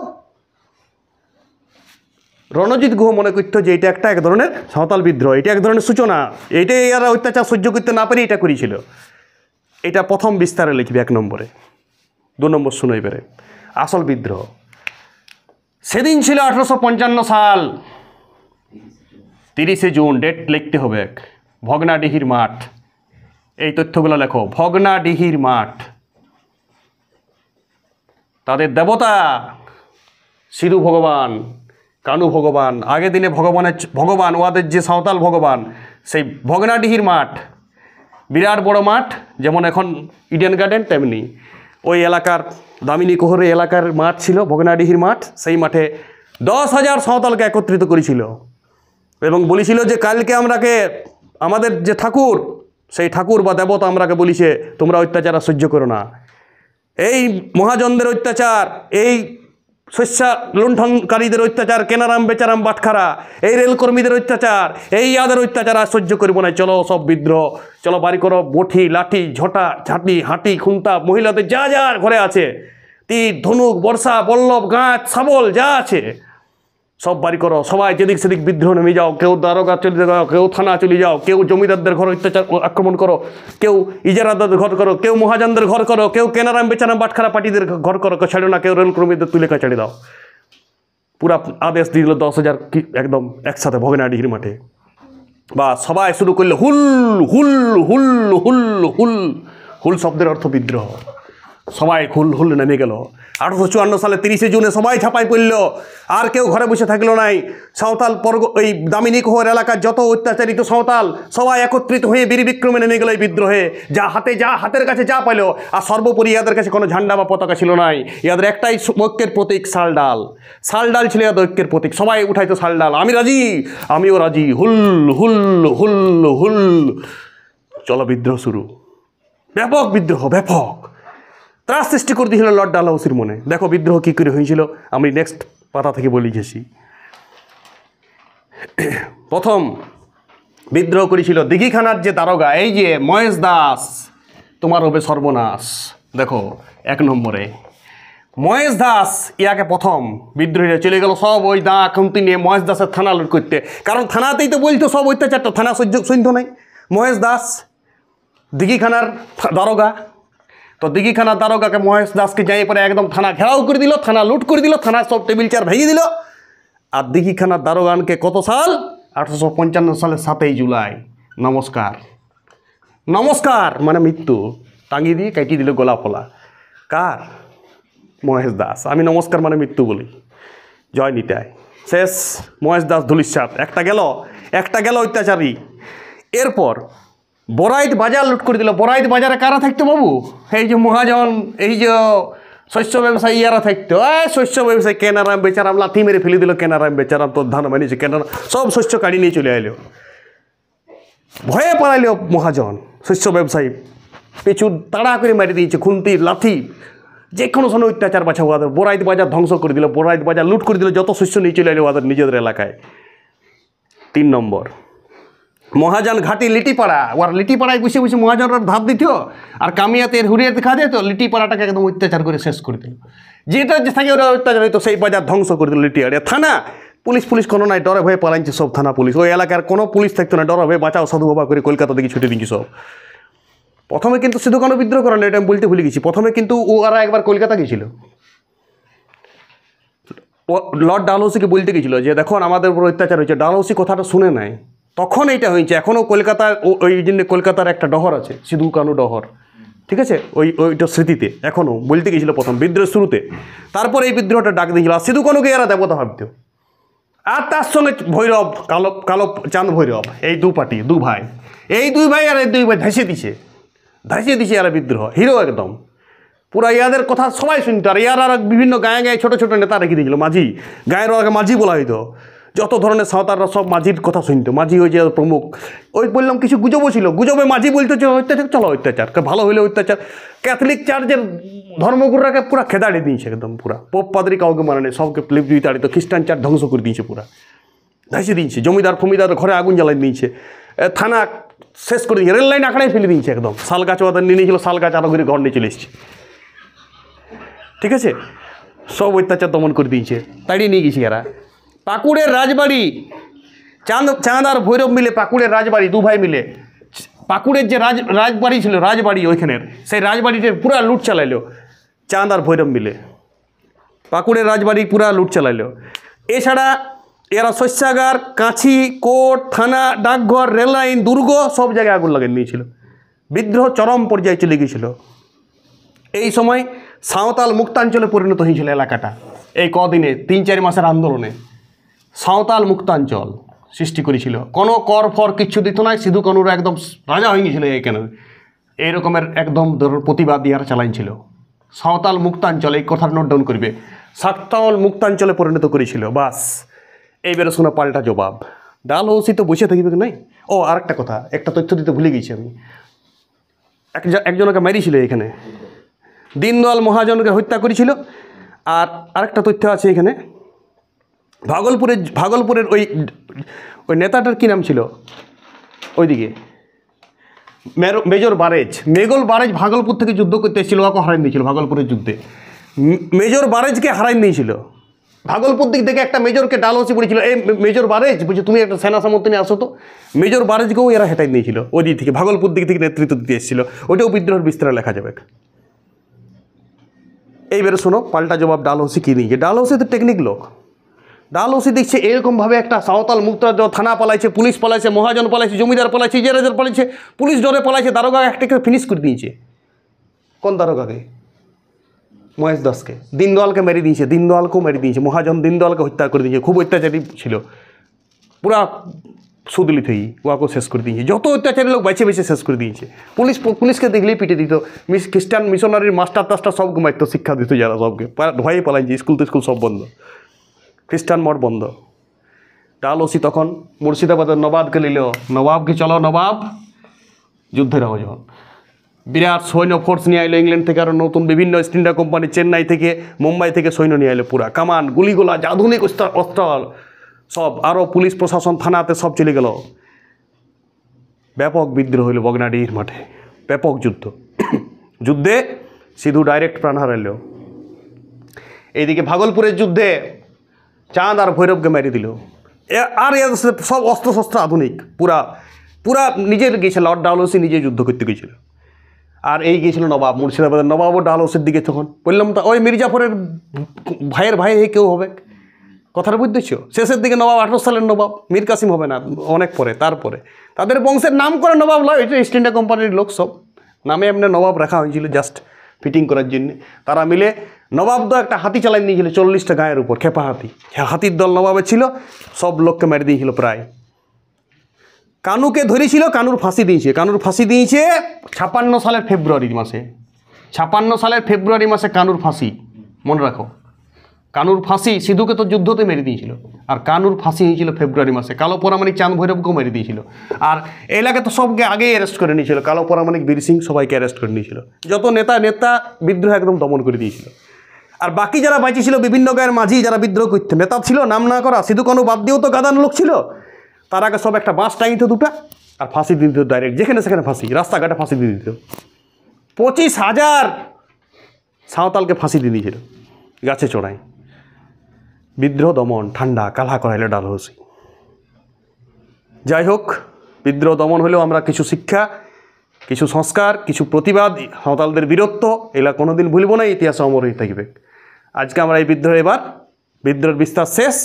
S1: রণজিৎ গুহ মনে করতো যে এটা একটা এক ধরনের সাঁওতাল বিদ্রোহ, এটা এক ধরনের সূচনা, এইটাই এরা অত্যাচার সহ্য করতে না পেরে এটা করেছিল। এটা প্রথম বিস্তারে লিখবে 1 নম্বরে। 2 নম্বর শুনো এবারে আসল বিদ্রোহ। সেদিন ছিল 1855 সাল 30শে জুন, ডেট লিখতে হবে। ভগ্নাডিহির মাঠ, এই তথ্যগুলো লেখো। ভগ্নাডিহির মাঠ, তাদের দেবতা সিধু ভগবান, কানু ভগবান, আগের দিনে ভগবান ওদের যে সাঁওতাল ভগবান, সেই ভগ্নাডিহির মাঠ বিরাট বড় মাঠ, যেমন এখন ইডেন গার্ডেন তেমনি ওই এলাকার দামিনী কোহরে এলাকার মাঠ ছিল ভগ্নাডিহির মাঠ। সেই মাঠে 10,000 সাঁওতালকে একত্রিত করেছিল এবং বলেছিল যে কালকে আমরাকে আমাদের যে ঠাকুর, সেই ঠাকুর বা দেবতা আমরাকে বলিছে তোমরা অত্যাচার সহ্য করো না। এই মহাজনদের অত্যাচার, এই শস্য লুণ্ঠনকারীদের অত্যাচার, কেনারাম বেচারাম বাটখারা, এই রেলকর্মীদের অত্যাচার, এই ইয়াদের অত্যাচার আর সহ্য করব না, চলো সব বিদ্রোহ, চলো বাড়ি করো বঠি, লাঠি, ঝটা, ঝাঁটি, হাঁটি, খুন্তা, মহিলাদের যা যা ঘরে আছে, তীর, ধনুক, বর্ষা, বল্লভ, গাছ, শাবল যা আছে সব বাড়ি করো, সবাই যেদিক সেদিক বিদ্রোহ নেমে যাও, কেউ দারোগা চলে যাও, কেউ থানা চলে যাও, কেউ জমিদারদের ঘর অত্যাচার আক্রমণ করো, কেউ ইজারাদারদের ঘর করো, কেউ মহাজনদের ঘর করো, কেউ কেনারাম বেচারাম বাটখারা পার্টিদের ঘর করো, কেউ ছাড়ো না, কেউ রেলকর্মীদের তুলে ছেড়ে দাও। পুরা আদেশ দিয়ে দিল 10,000 একদম একসাথে ভগ্নাডিহির মাঠে। বা সবাই শুরু করলে হুল হুল হুল হুল হুল। হুল শব্দের অর্থ বিদ্রোহ। সবাই হুল হুল নেমে গেল। 1854 সালে 30শে জুনে সবাই ঝাঁপাই পড়ল, আর কেউ ঘরে বসে থাকলো নাই। সাঁওতাল এই দামিনী কোহর এলাকার যত অত্যাচারিত সাঁওতাল সবাই একত্রিত হয়ে বীর বিক্রমে নেমে গেল এই বিদ্রোহে। হাতের কাছে যা পাইল, আর সর্বোপরি ইয়াদের কাছে কোনো ঝান্ডা বা পতাকা ছিল নাই। ইয়াদের একটাই ঐক্যের প্রতীক, শালডাল। শালডাল ছিল ইয়াদের ঐক্যের প্রতীক। সবাই উঠাইতো শালডাল, আমি রাজি, আমিও রাজি, হুল হুল হুল হুল। চলো বিদ্রোহ শুরু। ব্যাপক বিদ্রোহ, ব্যাপক ত্রাস সৃষ্টি করে দিয়েছিল লর্ড ডালহাউসির মনে। দেখো বিদ্রোহ কী করে হয়েছিল, আমি নেক্সট পাতা থেকে বলে গেছি। প্রথম বিদ্রোহ করেছিল দিঘিখানার যে দারোগা, এই যে মহেশ দাস, তোমার হবে সর্বনাশ। দেখো 1 নম্বরে মহেশ দাস, ইয়াকে প্রথম বিদ্রোহীরা চলে গেল সব ওই দা খুন্তি নিয়ে মহেশ দাসের থানা লুট করতে। কারণ থানাতেই তো বলতো সব অত্যাচারটা, থানা সহ্য নাই। মহেশ দাস দিঘিখানার দারোগা, তো দিঘিখানার দারোগাকে মহেশ দাসকে যাই পরে একদম থানা ঘেরাও করে দিল, থানা লুট করে দিল, থানার সব টেবিল চেয়ার ভেঙে দিল। আর দিঘিখানার দারোগানকে কত সাল? 1855 সালের 7ই জুলাই। নমস্কার নমস্কার মানে মৃত্যু, টাঙিয়ে দিয়ে কাটিয়ে দিল গলা ফলা। কার? মহেশ দাস। আমি নমস্কার মানে মৃত্যু বলি। জয় নিতাই। শেষ। মহেশ দাস ধুলিশ্বাস। একটা গেল অত্যাচারী। এরপর বরাইত বাজার লুট করে দিল। বরাইত বাজারে কারা থাকতো বাবু? এই যে মহাজন, এই যে শস্য ব্যবসায়ী ইয়ারা থাকতো। শস্য ব্যবসায়ী কেনারাম বেচারাম লাথি মেরে ফেলে দিল। কেনারাম বেচারাম তোর ধান বানিয়েছে কেনারাম, সব শস্য কাড়ি নিয়ে চলে এলো। ভয়ে পালাইল মহাজন। শস্য ব্যবসায়ী পিছু তাড়া করে মারি দিয়েছে, খুন্তি লাথি যে কোনো সময় অত্যাচার বাছা ওদের। বরাইত বাজার ধ্বংস করে দিল, বরাইত বাজার লুট করে দিল, যত শস্য নিয়ে চলে এলো ওদের নিজেদের এলাকায়। 3 নম্বর, মহাজন ঘাটি লিটিপাড়া। ওর লিটিপাড়ায় বসে বসে মহাজনরা ধাপ দিত, আর কামিয়াতে হুড়িয়াতে খা যেত। লিটিপাড়াটাকে একদম অত্যাচার করে শেষ করে দিল। যেটা যে থাকে ওরা অত্যাচার হইতো সেই বাজার ধ্বংস করে দিল। লিটিপাড়া থানা পুলিশ কোনো নাই, ডরে ভয়ে পালাইছে সব থানা পুলিশ। ওই এলাকার কোনো পুলিশ থাকতো না, ডরে ভয়ে বাঁচাও সাধু বাবা করে কলকাতা থেকে ছুটে দিচ্ছি সব। প্রথমে কিন্তু সিধু কানু বিদ্রোহ করেন, এটা আমি বলতে ভুলে গেছি। প্রথমে কিন্তু ওরা একবার কলকাতা গিয়েছিল। লর্ড ডালহৌসিকে বলতে গেছিল যে দেখুন আমাদের উপর অত্যাচার হয়েছে। ডালহৌসি কথাটা শুনে নাই, তখন এইটা হয়েছে। এখনও কলকাতার ওই জন্য কলকাতার একটা ডহর আছে, সিধু কানু ডহর, ঠিক আছে? ওইটা স্মৃতিতে এখনও বলতে গেছিলো প্রথম বিদ্রোহের শুরুতে। তারপর এই বিদ্রোহটা ডাক দিয়েছিল। আর সিধু কানুকে এরা দেবতা ভাবত। আর তার সঙ্গে ভৈরব, কালো চাঁদ ভৈরব, এই দু ভাই, এই দুই ভাই ধাঁচিয়ে দিছে এরা বিদ্রোহ। হিরো একদম পুরা। ইয়াদের কথা সবাই শুনতো। আর ইয়ার আর বিভিন্ন গায়ে ছোটো ছোটো নেতা রেখে দিয়েছিল। মাঝি, গায়ের আগে মাঝি বলা হইতো। যত ধরনের সাঁওতালরা সব মাঝির কথা শুনতো। মাঝি হয়ে যে প্রমুখ। ওই বললাম কিছু গুজবও ছিল। গুজবে মাঝি বলতো যে অত্যাচার চলো অত্যাচার, ভালো হইলে অত্যাচার। ক্যাথলিক চার্চের ধর্মগুরুরাকে পুরা খেদাড়িয়ে দিয়েছে একদম পুরা। পোপ পাদ্রি কাউকে মানে নেই, সবকে তাড়িত। খ্রিস্টান চার্চ ধ্বংস করে দিয়েছে পুরা, ধাঁচিয়ে দিয়েছে। জমিদার ফমিদার ঘরে আগুন জ্বালাই দিয়েছে। থানা শেষ করে দিয়েছে। রেল লাইন আঁকড়াই ফেলে দিয়েছে একদম। শাল গাছ ওদের নিয়ে নিয়েছিল, শাল গাছ আরো করে ঘর নিয়ে চলে এসেছে, ঠিক আছে? সব অত্যাচার দমন করে দিয়েছে, তাড়িয়ে নিয়ে গেছে এরা। পাকুড়ের রাজবাড়ি, চাঁদ আর ভৈরব মিলে পাকুড়ের রাজবাড়ি, দু ভাই মিলে পাকুড়ের যে রাজবাড়ি ছিল, রাজবাড়ি ওইখানের, সেই রাজবাড়িতে পুরা লুট চালাইলো চাঁদ আর ভৈরব মিলে। পাকুড়ের রাজবাড়ি পুরা লুট চালাইলো। এছাড়া এরা শস্যাগার, কাঁচি, কোর্ট, থানা, ডাকঘর, রেললাইন, দুর্গ সব জায়গায় আগুন লাগিয়ে নিয়েছিল। বিদ্রোহ চরম পর্যায়ে চলে গিয়েছিল। এই সময় সাঁওতাল মুক্তাঞ্চলে পরিণত হয়েছিল এলাকাটা। এই কদিনে 3-4 মাসের আন্দোলনে সাঁওতাল মুক্তাঞ্চল সৃষ্টি করেছিল। কোনো কর ফর কিচ্ছু দিত না। সিধু কানুরা একদম রাজা হয়ে গিয়েছিল এখানে। এই রকমের একদম প্রতিবাদ ইয়ার চালাইছিল। সাঁওতাল মুক্তাঞ্চল, এই কথা নোট ডাউন করবে। সাঁওতাল মুক্তাঞ্চলে পরিণত করেছিল। বাস এইবারে শোনা পাল্টা জবাব। ডালহৌসি তো বসে থাকবে নাই। ও আরেকটা কথা, একটা তথ্য দিতে ভুলে গেছি আমি। একজনকে মেরেছিল এখানে, দীনদয়াল মহাজনকে হত্যা করেছিল। আর আরেকটা তথ্য আছে এখানে, ভাগলপুরের ওই নেতাটার কী নাম ছিল ওইদিকে, মেজর বারেজ ভাগলপুর থেকে যুদ্ধ করতে এসেছিল। ওকে হারাই দিয়েছিল ভাগলপুরের যুদ্ধে। মেজর বারেজকে হারাই দিয়েছিল। ভাগলপুর দিক থেকে একটা মেজরকে ডালহৌসি পড়েছিল। এই মেজর বারেজ বলছে তুমি একটা সেনা সামর্থ্য নিয়ে আসো তো। মেজর বারেজকেও এরা হেঁটাই দিয়েছিল ওই দিক থেকে, ভাগলপুর দিক থেকে নেতৃত্ব দিতে এসেছিল। ওইটাও বিদ্রোহের বিস্তারে লেখা যাবে। এইবারে শোনো পাল্টা জবাব ডালহৌসি কী নিয়ে। ডালহৌসি তো টেকনিক লোক। ডালহৌসি দেখছে এরকমভাবে একটা সাঁওতাল মুক্ত থানা পালাইছে, পুলিশ পালাইছে, মহাজন পালাইছে, জমিদার পালাইছে, ইজারাদার পালাইছে, পুলিশ ডরে পালাইছে, দারোগা একটাকে ফিনিশ করে দিয়েছে। কোন দারোগাকে? মহেশ দাসকে। দীনদয়ালকে মেরে দিয়েছে, দীনদয়ালকেও মেরে দিয়েছে। মহাজন দীনদয়ালকে হত্যা করে দিয়েছে। খুব অত্যাচারী ছিল, পুরা সুদলিত হয়ে ওয়াকেও শেষ করে দিয়েছে। যত অত্যাচারী লোক বেছে বেছে শেষ করে দিয়েছে। পুলিশকে দেখলেই পিটে দিত। খ্রিস্টান মিশনারির মাস্টার টাস্টার সবকে মারত, শিক্ষা দিত যারা, সবকে ভয়ে পালাইছে। স্কুল সব বন্ধ, খ্রিস্টান মঠ বন্ধ। ডালহৌসি তখন মুর্শিদাবাদের নবাবকে নিল। নবাবকে চলো নবাব, যুদ্ধের আয়োজন। বিরাট সৈন্য ফোর্স নিয়ে আইলো ইংল্যান্ড থেকে। আরও নতুন বিভিন্ন ইস্ট ইন্ডিয়া কোম্পানি, চেন্নাই থেকে, মুম্বাই থেকে সৈন্য নিয়ে আইলো। পুরা কামান, গুলিগোলা, আধুনিক অস্ত্র সব। আরও পুলিশ প্রশাসন, থানাতে সব চলে গেল। ব্যাপক বিদ্রোহ হইল বগনাডির মাঠে, ব্যাপক যুদ্ধে সিধু ডাইরেক্ট প্রাণ হারাইল। এইদিকে ভাগলপুরের যুদ্ধে চাঁদ আর ভৈরবকে মেরে দিল। আর সব অস্ত্রশস্ত্র আধুনিক, পুরা নিজের গিয়েছিল। লর্ড ডালহৌসি নিজে যুদ্ধ করতে গিয়েছিল। আর এই গিয়েছিল নবাব, মুর্শিদাবাদের নবাব ও ডালহৌসির দিকে। তখন বললাম তো ওই মির্জাফরের ভাইয়ের ভাই কেউ হবে। কথাটা বুঝতেছ? শেষের দিকে নবাব 18 সালের নবাব, মীর কাসিম হবে না, অনেক পরে, তারপরে তাদের বংশের নাম করে নবাব লয়, এটা ইস্ট ইন্ডিয়া কোম্পানির লোক সব নামে এমনি নবাব রাখা হয়েছিল জাস্ট ফিটিং করার জন্য। তারা মিলে নবাব তো একটা হাতি চালাই নিয়েছিল 40টা গায়ের উপর, খেপা হাতি, হাতির দল নবাবের ছিল, সব লোককে মেরে দিয়েছিল প্রায়। কানুকে ধরেছিল, কানুর ফাঁসি দিয়েছে, কানুর ফাঁসি দিয়েছে 56 সালের ফেব্রুয়ারি মাসে, 56 সালের ফেব্রুয়ারি মাসে কানুর ফাঁসি, মনে রাখো। কানুর ফাঁসি, সিধুকে তো যুদ্ধতে মেরে দিয়েছিল, আর কানুর ফাঁসি হয়েছিল ফেব্রুয়ারি মাসে। কালো পরামানিক চাঁদ ভৈরবকেও মেরে দিয়েছিল। আর এলাকা তো সবকে আগেই অ্যারেস্ট করে নিয়েছিল, কালো পরামানিক, বীর সিং সবাইকে অ্যারেস্ট করে নিয়েছিল। যত নেতা বিদ্রোহ একদম দমন করে দিয়েছিল। আর বাকি যারা বাঁচি ছিল বিভিন্ন গায়ের মাঝি যারা বিদ্রোহ করতে, নেতা ছিল নাম না করা, সিধু কানু বাদ দিয়েও তো গাদান লোক ছিল, তারাকে সব একটা বাঁশ টাঙিত দুটা আর ফাঁসি দিয়ে দিত ডাইরেক্ট, যেখানে সেখানে ফাঁসি, রাস্তাঘাটে ফাঁসি দিয়ে দিত। 25,000 সাঁওতালকে ফাঁসি দিয়ে দিয়েছিল গাছে চড়াই। বিদ্রোহ দমন, ঠান্ডা কালা করাইলে ডালহৌসি। যাই হোক, বিদ্রোহ দমন হলেও আমরা কিছু শিক্ষা, কিছু সংস্কার, কিছু প্রতিবাদ, সাঁওতালদের বীরত্ব, এগুলা কোনোদিন ভুলব না, ইতিহাসে অমর হয়ে থাকবে। আজকে আমরা এই বিদ্রোহ, এবার বিদ্রোহের বিস্তার শেষ,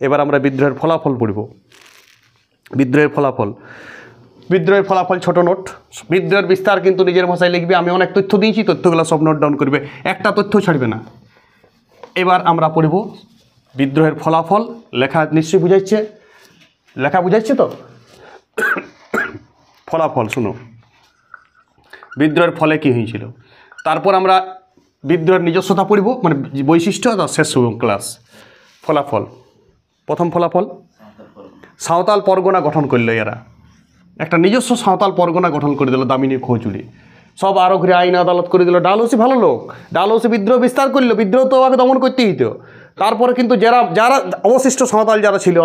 S1: এবার আমরা বিদ্রোহের ফলাফল পড়ব। বিদ্রোহের ফলাফল ছোট নোট। বিদ্রোহের বিস্তার কিন্তু নিজের ভাষায় লিখবে, আমি অনেক তথ্য দিয়েছি, তথ্যগুলো সব নোট ডাউন করবে, একটা তথ্য ছাড়বে না। এবার আমরা পড়ব বিদ্রোহের ফলাফল। লেখা নিশ্চয়ই বুঝাইছে, লেখা বুঝাইছে তো? ফলাফল শুনো, বিদ্রোহের ফলে কী হয়েছিল, তারপর আমরা বিদ্রোহের নিজস্বতা পড়ব, মানে বৈশিষ্ট্য, তার শেষ ক্লাস। ফলাফল, প্রথম ফলাফল, সাঁওতাল পরগনা গঠন করলো এরা, একটা নিজস্ব সাঁওতাল পরগনা গঠন করে দিল দামিনী খোঁজুলি, সব আরো ঘুরে আইন আদালত করে দিল। ডালহৌসি ভালো লোক, ডালহৌসি বিদ্রোহ বিস্তার করলো, বিদ্রোহ তো আগে দমন করতেই হতো। তারপরে কিন্তু যারা অবশিষ্ট সাঁওতাল যারা ছিল,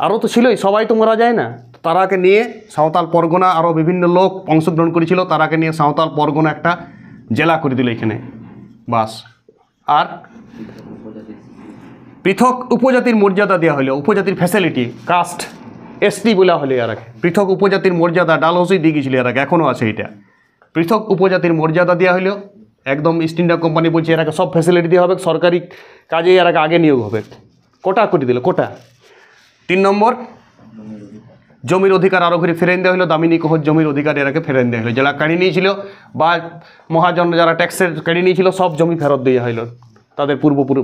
S1: আরও তো ছিলই, সবাই তো মারা যায় না, তারাকে নিয়ে সাঁওতাল পরগনা, আরও বিভিন্ন লোক অংশগ্রহণ করেছিল, তারাকে নিয়ে সাঁওতাল পরগনা একটা জেলা করে দিল এখানে, বাস। আর পৃথক উপজাতির মর্যাদা দেওয়া হলো, উপজাতির ফ্যাসিলিটি, কাস্ট, এসটি বলা হলো এরাকে, পৃথক উপজাতির মর্যাদা ডালহৌসি দিয়ে গেছিল এরাকে, এখনও আছে এটা। পৃথক উপজাতির মর্যাদা দেওয়া হলো, একদম ইস্ট ইন্ডিয়া কোম্পানি বলছে এরাকে সব ফ্যাসিলিটি দেওয়া হবে, সরকারি কাজে এরাকে আগে নিয়োগ হবে, কোটা করে দিল, কোটা। 3 নম্বর, জমির অধিকার আরও ঘুরে ফেরেন দেওয়া হলো, দামিনী কোহর জমির অধিকার এরাকে ফেরেন দেওয়া হলো, যারা কাড়ি নিয়েছিল বা মহাজন যারা ট্যাক্সের কাড়ি নিয়েছিল সব জমি ফেরত দেওয়া হলো তাদের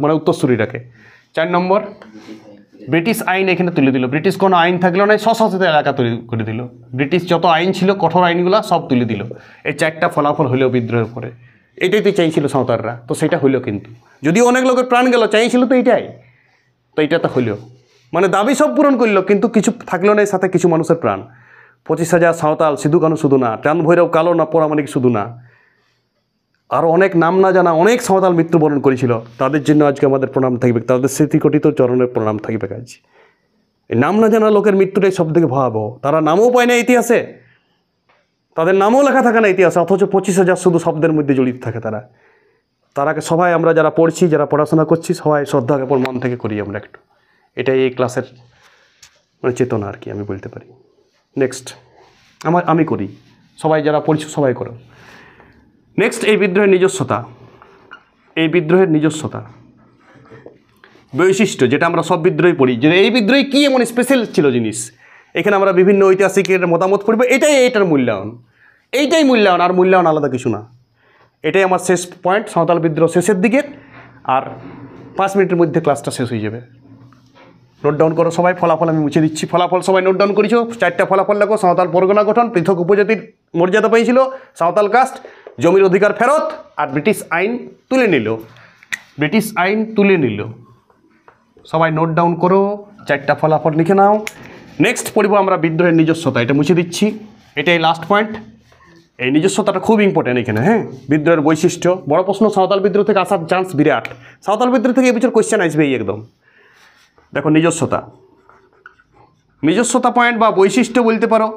S1: মানে উত্তরসূরিটাকে। 4 নম্বর, ব্রিটিশ আইন এখানে তুলে দিল, ব্রিটিশ কোনো আইন থাকলেও না, স্বশাসিত এলাকা তৈরি করে দিল, ব্রিটিশ যত আইন ছিল কঠোর আইনগুলো সব তুলে দিল। এই 4টা ফলাফল হলো বিদ্রোহের পরে। এটাই তো চাইছিল সাঁওতালরা, তো সেটা হইলো, কিন্তু যদিও অনেক লোকের প্রাণ গেল, চাইছিল তো এইটাই, তো এইটা তো হইলো, মানে দাবি সব পূরণ করলো, কিন্তু কিছু থাকলো না, এর সাথে কিছু মানুষের প্রাণ। 25,000 সাঁওতাল, সিধু কানু শুধু না, চাঁদ ভৈরব, কালো না পরামানিক শুধু না, আরও অনেক নাম না জানা অনেক সাঁওতাল মৃত্যুবরণ করেছিল, তাদের জন্য আজকে আমাদের প্রণাম থাকবে, তাদের স্মৃতিকটিত চরণের প্রণাম থাকবে। আজ এই নাম না জানা লোকের মৃত্যুটাই সব থেকে ভয়াবহ, তারা নামও পায় না ইতিহাসে, তাদের নামও লেখা থাকে না ইতিহাসে, অথচ 25,000 শুধু শব্দের মধ্যে জড়িত থাকে। তারাকে সবাই আমরা যারা পড়ছি, যারা পড়াশোনা করছি, সবাই শ্রদ্ধা জ্ঞাপন মন থেকে করি আমরা একটু, এটাই এই ক্লাসের মানে চেতনা আর কি, আমি বলতে পারি। নেক্সট আমি করি, সবাই যারা পড়ছি সবাই করো। নেক্সট, এই বিদ্রোহের নিজস্বতা, বৈশিষ্ট্য, যেটা আমরা সব বিদ্রোহে পড়ি, যে এই বিদ্রোহে কী এমন স্পেশাল ছিল জিনিস, এখানে আমরা বিভিন্ন ঐতিহাসিকের মতামত পড়বো, এইটার মূল্যায়ন, আর মূল্যায়ন আলাদা কিছু না। এটাই আমার শেষ পয়েন্ট, সাঁওতাল বিদ্রোহ শেষের দিকে, আর 5 মিনিটের মধ্যে ক্লাসটা শেষ হয়ে যাবে। নোট ডাউন করো সবাই, ফলাফল আমি মুছে দিচ্ছি, ফলাফল সবাই নোট ডাউন করেছো। 4টা ফলাফল লেখো, সাঁওতাল পরগনা গঠন, পৃথক উপজাতির মর্যাদা পেয়েছিল, সাঁওতাল কাস্ট, জমির অধিকার ফেরত, আর ব্রিটিশ আইন তুলে নিল। সবাই নোট ডাউন করো, 4টা ফলাফল লিখে নাও। নেক্সট পড়ব আমরা বিদ্রোহের নিজস্বতা, এটা মুছে দিচ্ছি, এটাই লাস্ট পয়েন্ট। এই নিজস্বতাটা খুব ইম্পর্টেন্ট এখানে, হ্যাঁ। বিদ্রোহের বৈশিষ্ট্য, বড় প্রশ্ন সাঁওতাল বিদ্রোহ থেকে আসার চান্স বিরাট, সাঁওতাল বিদ্রোহ থেকে এবছর কোয়েশ্চেন আসবেই একদম। দেখো, নিজস্বতা পয়েন্ট বা বৈশিষ্ট্য বলতে পারো,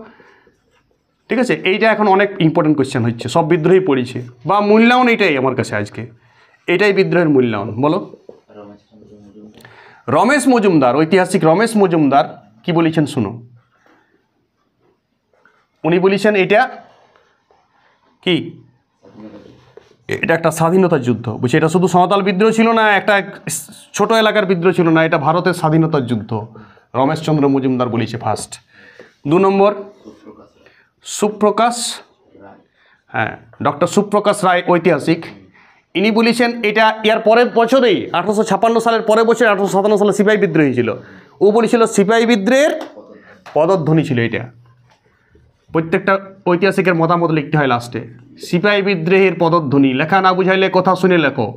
S1: ঠিক আছে। এইটা এখন অনেক ইম্পর্টেন্ট কোয়েশ্চেন হচ্ছে, সব বিদ্রোহই পড়েছে, বা মূল্যায়ন এইটাই আমার কাছে আজকে, এটাই বিদ্রোহের মূল্যায়ন। বলো, রমেশ মজুমদার, ঐতিহাসিক রমেশ মজুমদার কি বলেছেন শুনো। উনি বলেছেন এটা কি, এটা একটা স্বাধীনতার যুদ্ধ, বুঝছি। এটা শুধু সাঁওতাল বিদ্রোহ ছিল না, একটা ছোট এলাকার বিদ্রোহ ছিল না, এটা ভারতের স্বাধীনতার যুদ্ধ। রমেশচন্দ্র মজুমদার বলেছে ফার্স্ট। 2 নম্বর সুপ্রকাশ, হ্যাঁ, ডক্টর সুপ্রকাশ রায় ঐতিহাসিক, ইনি বলেছেন এটা এর পরের বছরেই 1856 সালের পরের বছর 1857 সালে সিপাহী বিদ্রোহ ছিল। ও বলেছিল সিপাহী বিদ্রোহের পদধ্বনি ছিল এটা। প্রত্যেকটা ঐতিহাসিকের মতামত লিখতে হয় লাস্টে। সিপাহী বিদ্রোহের পদধ্বনি, লেখা না বুঝাইলে কথা শুনে লেখো।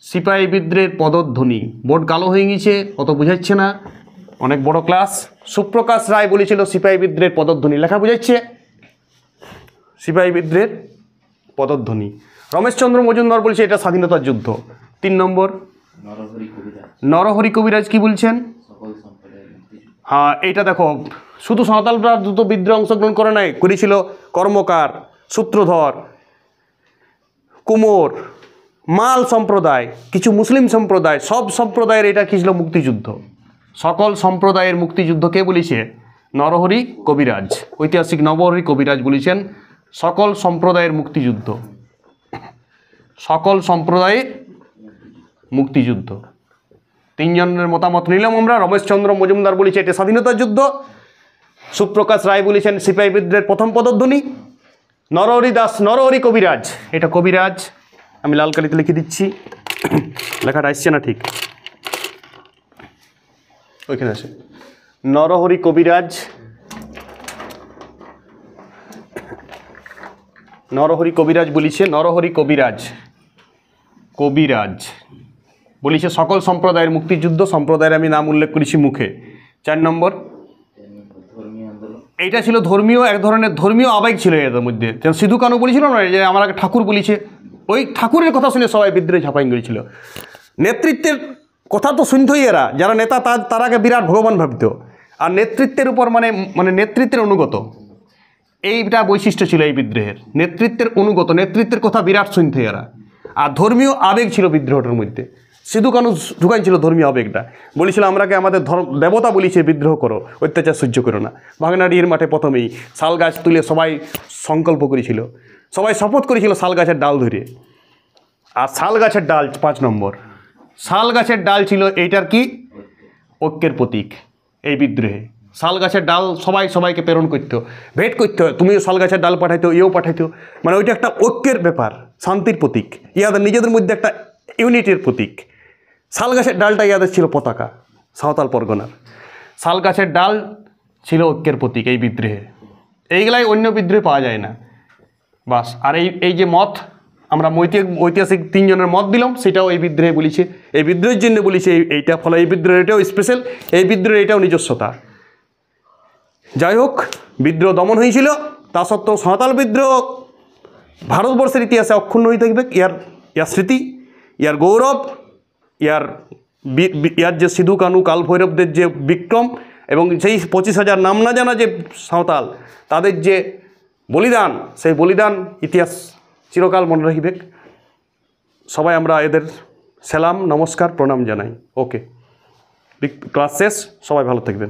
S1: সিপাহী বিদ্রোহের পদধ্বনি, বোর্ড কালো হয়ে গেছে, অত বুঝাচ্ছে না, অনেক বড় ক্লাস। সুপ্রকাশ রায় বলেছিল সিপাহী বিদ্রোহের পদধ্বনি, লেখা বুঝাচ্ছে সিপাহী বিদ্রোহের পদধ্বনি। রমেশচন্দ্র মজুমদার বলছে এটা স্বাধীনতার যুদ্ধ। 3 নম্বর নরহরি কবিরাজ কি বলছেন? হ্যাঁ, এইটা দেখো, শুধু সাঁওতালরা দ্রুত বিদ্রোহে অংশগ্রহণ করে নাই, করেছিল কর্মকার, সূত্রধর, কুমোর, মাল সম্প্রদায়, কিছু মুসলিম সম্প্রদায়, সব সম্প্রদায়ের এটা কি ছিল? মুক্তিযুদ্ধ। সকল সম্প্রদায়ের মুক্তিযুদ্ধ কে বলেছে? নরহরি কবিরাজ, ঐতিহাসিক নরহরি কবিরাজ বলেছেন সকল সম্প্রদায়ের মুক্তিযুদ্ধ, সকল সম্প্রদায়ের মুক্তিযুদ্ধ। 3 জনের মতামত নিলাম আমরা। রমেশচন্দ্র মজুমদার বলেছে এটা স্বাধীনতার যুদ্ধ, সুপ্রকাশ রায় বলেছেন সিপাহী বিদ্রোহের প্রথম পদধ্বনি, নরহরি দাস, নরহরি কবিরাজ, এটা কবিরাজ, আমি লাল কালিতে লিখে দিচ্ছি, লেখাটা আসছে না ঠিক, ওইখানে আছে, নরহরি কবিরাজ, নরহরি কবিরাজ বলেছে, নরহরি কবিরাজ, কবিরাজ বলেছে সকল সম্প্রদায়ের মুক্তিযুদ্ধ, সম্প্রদায়ের আমি নাম উল্লেখ করেছি মুখে। 4 নম্বর এইটা ছিল ধর্মীয়, এক ধরনের ধর্মীয় আবেগ ছিল এর মধ্যে। সিধু কানু বলেছিল না যে আমাকে ঠাকুর বলেছে, ওই ঠাকুরের কথা শুনে সবাই বিদ্রোহে ঝাঁপাই করেছিল। নেতৃত্বের কথা তো শুনতই এরা, যারা নেতা তারাকে বিরাট ভগবান ভাবত, আর নেতৃত্বের উপর মানে নেতৃত্বের অনুগত, এইটা বৈশিষ্ট্য ছিল এই বিদ্রোহের। নেতৃত্বের অনুগত, নেতৃত্বের কথা বিরাট শুনতে এরা, আর ধর্মীয় আবেগ ছিল বিদ্রোহটার মধ্যে। সিধু কানু ঢুকাইছিল ধর্মীয় আবেগটা, বলেছিল আমরাকে আমাদের দেবতা বলিছে, বিদ্রোহ করো, অত্যাচার সহ্য করো না। ভাগনাড়ির মাঠে প্রথমেই শাল গাছ তুলে সবাই সংকল্প করেছিল, সবাই শপথ করেছিল শাল গাছের ডাল ধরে। আর শাল গাছের ডাল 5 নম্বর, শাল গাছের ডাল ছিল এইটার কি? ঐক্যের প্রতীক। এই বিদ্রোহে শাল গাছের ডাল সবাই সবাইকে প্রেরণ করতো, ভেট করতে হয়, তুমিও শাল গাছের ডাল পাঠাইতো, ইয়েও পাঠাইতো, মানে ওইটা একটা ঐক্যের ব্যাপার, শান্তির প্রতীক, ইয়াদের নিজেদের মধ্যে একটা ইউনিটির প্রতীক। শাল গাছের ডালটা ইয়াদের ছিল পতাকা, সাঁওতাল পরগনার শাল গাছের ডাল ছিল ঐক্যের প্রতীক এই বিদ্রোহে। এইগুলাই অন্য বিদ্রোহে পাওয়া যায় না, বাস। আর এই যে মত আমরা ঐতিহাসিক 3 জনের মত দিলাম, সেটাও এই বিদ্রোহে বলেছে, এই বিদ্রোহের জন্য বলেছে এইটা, ফলে এই বিদ্রোহের এটাও স্পেশাল, এই বিদ্রোহের এটাও নিজস্বতা। যাই হোক, বিদ্রোহ দমন হয়েছিল, তা সত্ত্বেও সাঁওতাল বিদ্রোহ ভারতবর্ষের ইতিহাসে অক্ষুণ্ণ হয়ে থাকবে। ইয়ার স্মৃতি, ইয়ার গৌরব, ইয়ার যে সিধু কানু কাল ভৈরবদের যে বিক্রম, এবং সেই 25,000 নাম না জানা যে সাঁওতাল, তাদের যে বলিদান, সেই বলিদান ইতিহাস চিরকাল মনে রাখবে। সবাই আমরা এদের সালাম, নমস্কার, প্রণাম জানাই। ওকে, ক্লাস শেষ, সবাই ভালো থাকবেন।